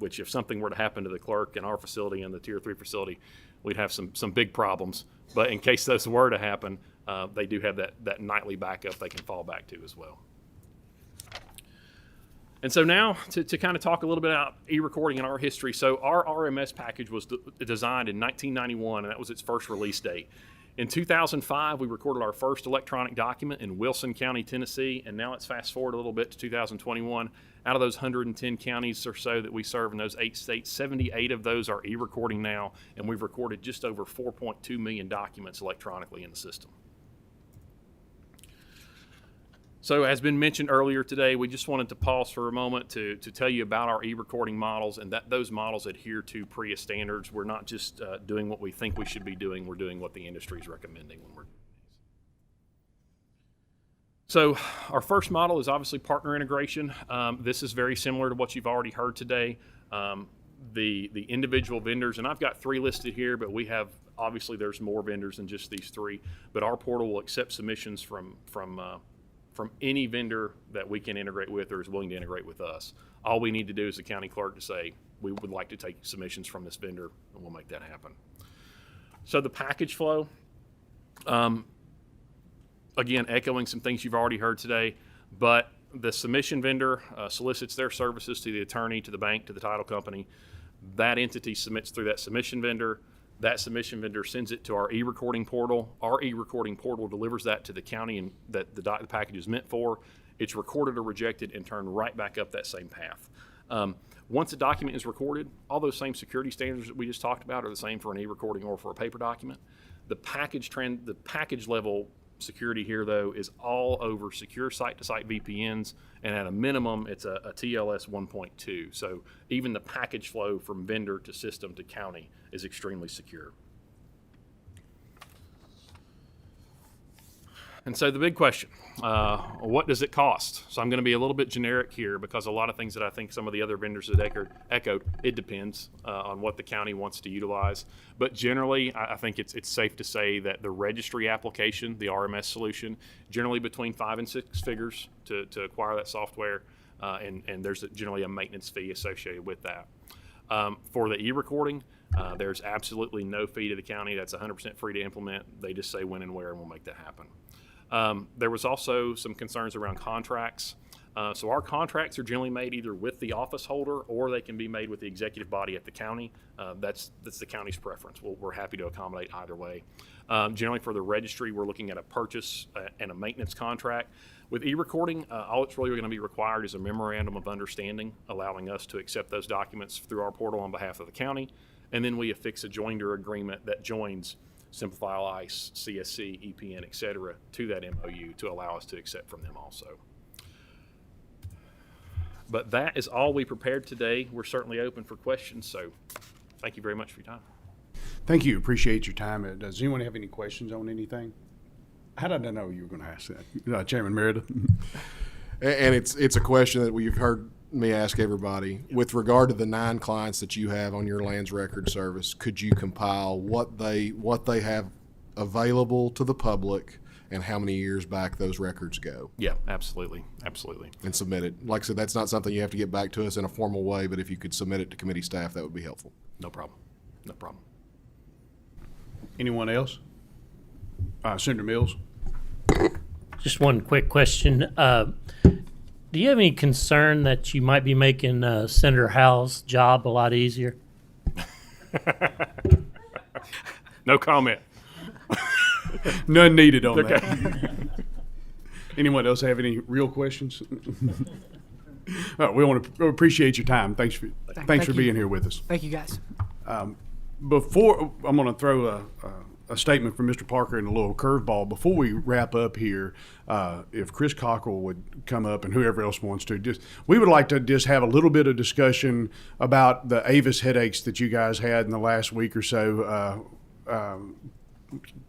if something were to happen to the clerk in our facility and the Tier 3 facility, we'd have some big problems. But in case those were to happen, they do have that nightly backup they can fall back to as well. And so now to kind of talk a little bit about e-recording in our history. So our RMS package was designed in 1991, and that was its first release date. In 2005, we recorded our first electronic document in Wilson County, Tennessee, and now let's fast forward a little bit to 2021. Out of those 110 counties or so that we serve in those 8 states, 78 of those are e-recording now, and we've recorded just over 4.2 million documents electronically in the system. So as been mentioned earlier today, we just wanted to pause for a moment to tell you about our e-recording models and that those models adhere to PREA standards. We're not just doing what we think we should be doing, we're doing what the industry is recommending when we're doing these. So our first model is obviously partner integration. This is very similar to what you've already heard today. The individual vendors, and I've got 3 listed here, but we have, obviously there's more vendors than just these 3, but our portal will accept submissions from any vendor that we can integrate with or is willing to integrate with us. All we need to do is the county clerk to say, we would like to take submissions from this vendor, and we'll make that happen. So the package flow, again, echoing some things you've already heard today, but the submission vendor solicits their services to the attorney, to the bank, to the title company. That entity submits through that submission vendor. That submission vendor sends it to our e-recording portal. Our e-recording portal delivers that to the county and that the package is meant for. It's recorded or rejected and turned right back up that same path. Once a document is recorded, all those same security standards that we just talked about are the same for an e-recording or for a paper document. The package level security here, though, is all over secure site-to-site VPNs, and at a minimum, it's a TLS 1.2. So even the package flow from vendor to system to county is extremely secure. And so the big question, what does it cost? So I'm going to be a little bit generic here because a lot of things that I think some of the other vendors have echoed, it depends on what the county wants to utilize. But generally, I think it's safe to say that the registry application, the RMS solution, generally between 5 and 6 figures to acquire that software, and there's generally a maintenance fee associated with that. For the e-recording, there's absolutely no fee to the county. That's 100% free to implement. They just say when and where, and we'll make that happen. There was also some concerns around contracts. So our contracts are generally made either with the office holder or they can be made with the executive body at the county. That's the county's preference. We're happy to accommodate either way. Generally for the registry, we're looking at a purchase and a maintenance contract. With e-recording, all it's really going to be required is a memorandum of understanding, allowing us to accept those documents through our portal on behalf of the county. And then we affix a joinder agreement that joins Simplify ICE, CSC, EPN, et cetera, to that MOU to allow us to accept from them also. But that is all we prepared today. We're certainly open for questions, so thank you very much for your time. Thank you. Appreciate your time. Does anyone have any questions on anything? How did I know you were going to ask that? Chairman Meredith? And it's a question that we've heard me ask everybody. With regard to the 9 clients that you have on your lands record service, could you compile what they have available to the public and how many years back those records go? Yeah, absolutely. And submit it. Like I said, that's not something you have to get back to us in a formal way, but if you could submit it to committee staff, that would be helpful. No problem. Anyone else? Senator Mills? Just one quick question. Do you have any concern that you might be making Senator Howell's job a lot easier? No comment. None needed on that. Anyone else have any real questions? We want to appreciate your time. Thanks for being here with us. Thank you, guys. Before I'm going to throw a statement from Mr. Parker and a little curveball. Before we wrap up here, if Chris Cockrell would come up and whoever else wants to, we would like to just have a little bit of discussion about the Avis headaches that you guys had in the last week or so.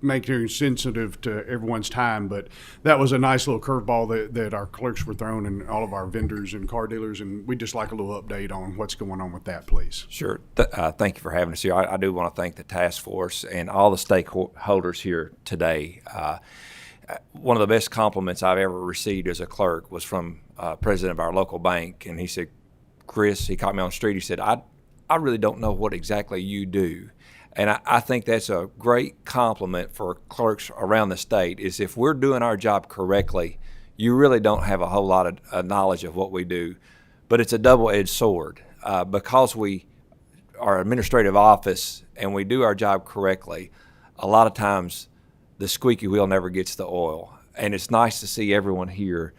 making it sensitive to everyone's time, but that was a nice little curveball that our clerks were throwing and all of our vendors and car dealers, and we'd just like a little update on what's going on with that, please. Sure. Thank you for having us here. I do want to thank the task force and all the stakeholders here today. One of the best compliments I've ever received as a clerk was from president of our local bank, and he said, Chris, he caught me on the street, he said, I really don't know what exactly you do. And I think that's a great compliment for clerks around the state, is if we're doing our job correctly, you really don't have a whole lot of knowledge of what we do. But it's a double-edged sword. Because we are an administrative office and we do our job correctly, a lot of times the squeaky wheel never gets the oil. And it's nice to see everyone here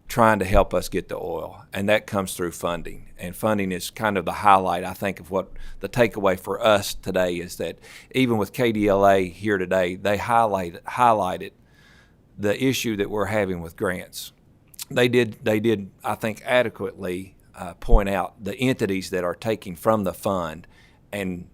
trying to help us get the oil, and that comes through funding. And funding is kind of the highlight, I think, of what the takeaway for us today is, that even with KDLA here today, they highlighted the issue that we're having with grants. They did, I think, adequately point out the entities that are taking from the fund, and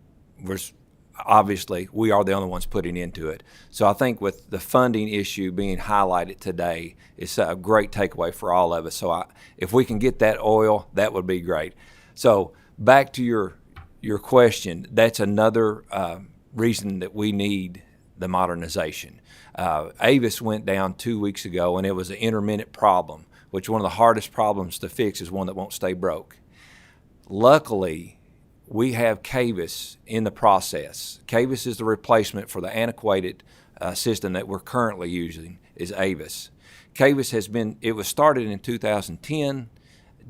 obviously we are the only ones putting into it. So I think with the funding issue being highlighted today, it's a great takeaway for all of us. So if we can get that oil, that would be great. So back to your question, that's another reason that we need the modernization. Avis went down 2 weeks ago, and it was an intermittent problem, which one of the hardest problems to fix is one that won't stay broke. Luckily, we have Cavis in the process. Cavis is the replacement for the antiquated system that we're currently using, is Avis. Cavis it was started in 2010,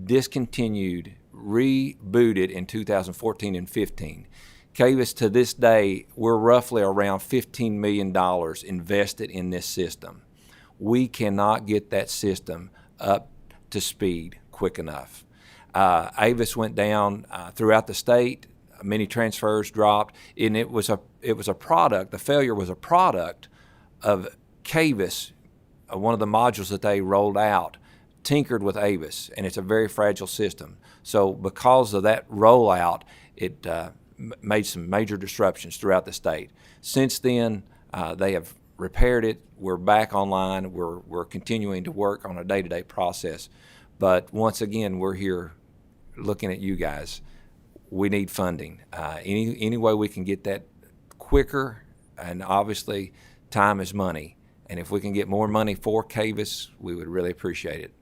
discontinued, rebooted in 2014 and 15. Cavis, to this day, we're roughly around $15 million invested in this system. We cannot get that system up to speed quick enough. Avis went down throughout the state. Many transfers dropped, and it was a product. The failure was a product of Cavis, one of the modules that they rolled out, tinkered with Avis, and it's a very fragile system. So because of that rollout, it made some major disruptions throughout the state. Since then, they have repaired it. We're back online. We're continuing to work on a day-to-day process. But once again, we're here looking at you guys. We need funding. Any way we can get that quicker, and obviously time is money. And if we can get more money for Cavis, we would really appreciate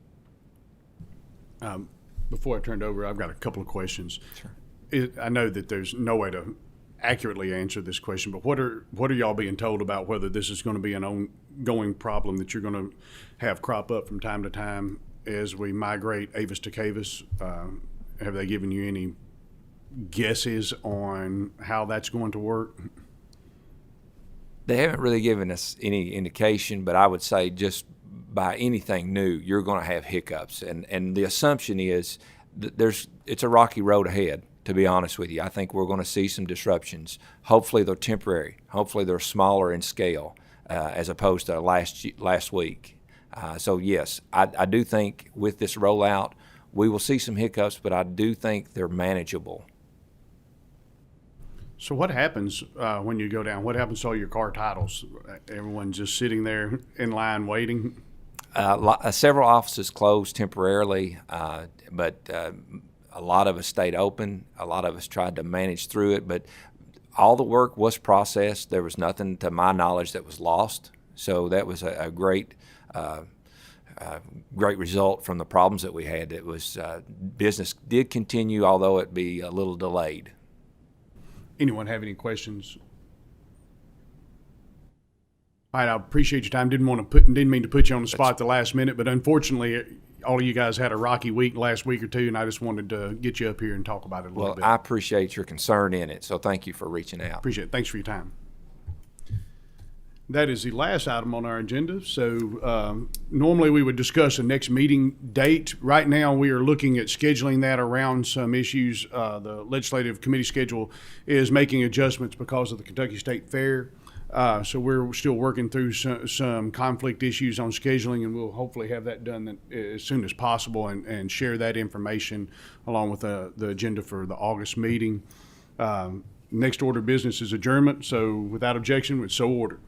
it. Before I turn it over, I've got a couple of questions. Sure. I know that there's no way to accurately answer this question, but what are y'all being told about whether this is going to be an ongoing problem that you're going to have crop up from time to time as we migrate Avis to Cavis? Have they given you any guesses on how that's going to work? They haven't really given us any indication, but I would say just by anything new, you're going to have hiccups. And the assumption is that it's a rocky road ahead, to be honest with you. I think we're going to see some disruptions. Hopefully they're temporary. Hopefully they're smaller in scale as opposed to last week. So yes, I do think with this rollout, we will see some hiccups, but I do think they're manageable. So what happens when you go down? What happens to all your car titles? Everyone just sitting there in line waiting? Several offices closed temporarily, but a lot of us stayed open. A lot of us tried to manage through it, but all the work was processed. There was nothing, to my knowledge, that was lost. So that was a great result from the problems that we had. It was business did continue, although it be a little delayed. Anyone have any questions? All right, I appreciate your time. Didn't mean to put you on the spot at the last minute, but unfortunately, all of you guys had a rocky week last week or two, and I just wanted to get you up here and talk about it a little bit. Well, I appreciate your concern in it, so thank you for reaching out. Appreciate it. Thanks for your time. That is the last item on our agenda. So normally we would discuss the next meeting date. Right now we are looking at scheduling that around some issues. The legislative committee schedule is making adjustments because of the Kentucky State Fair. So we're still working through some conflict issues on scheduling, and we'll hopefully have that done as soon as possible and share that information along with the agenda for the August meeting. Next order of business is adjournment, so without objection, it's so ordered.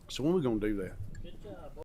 So when are we gonna do that?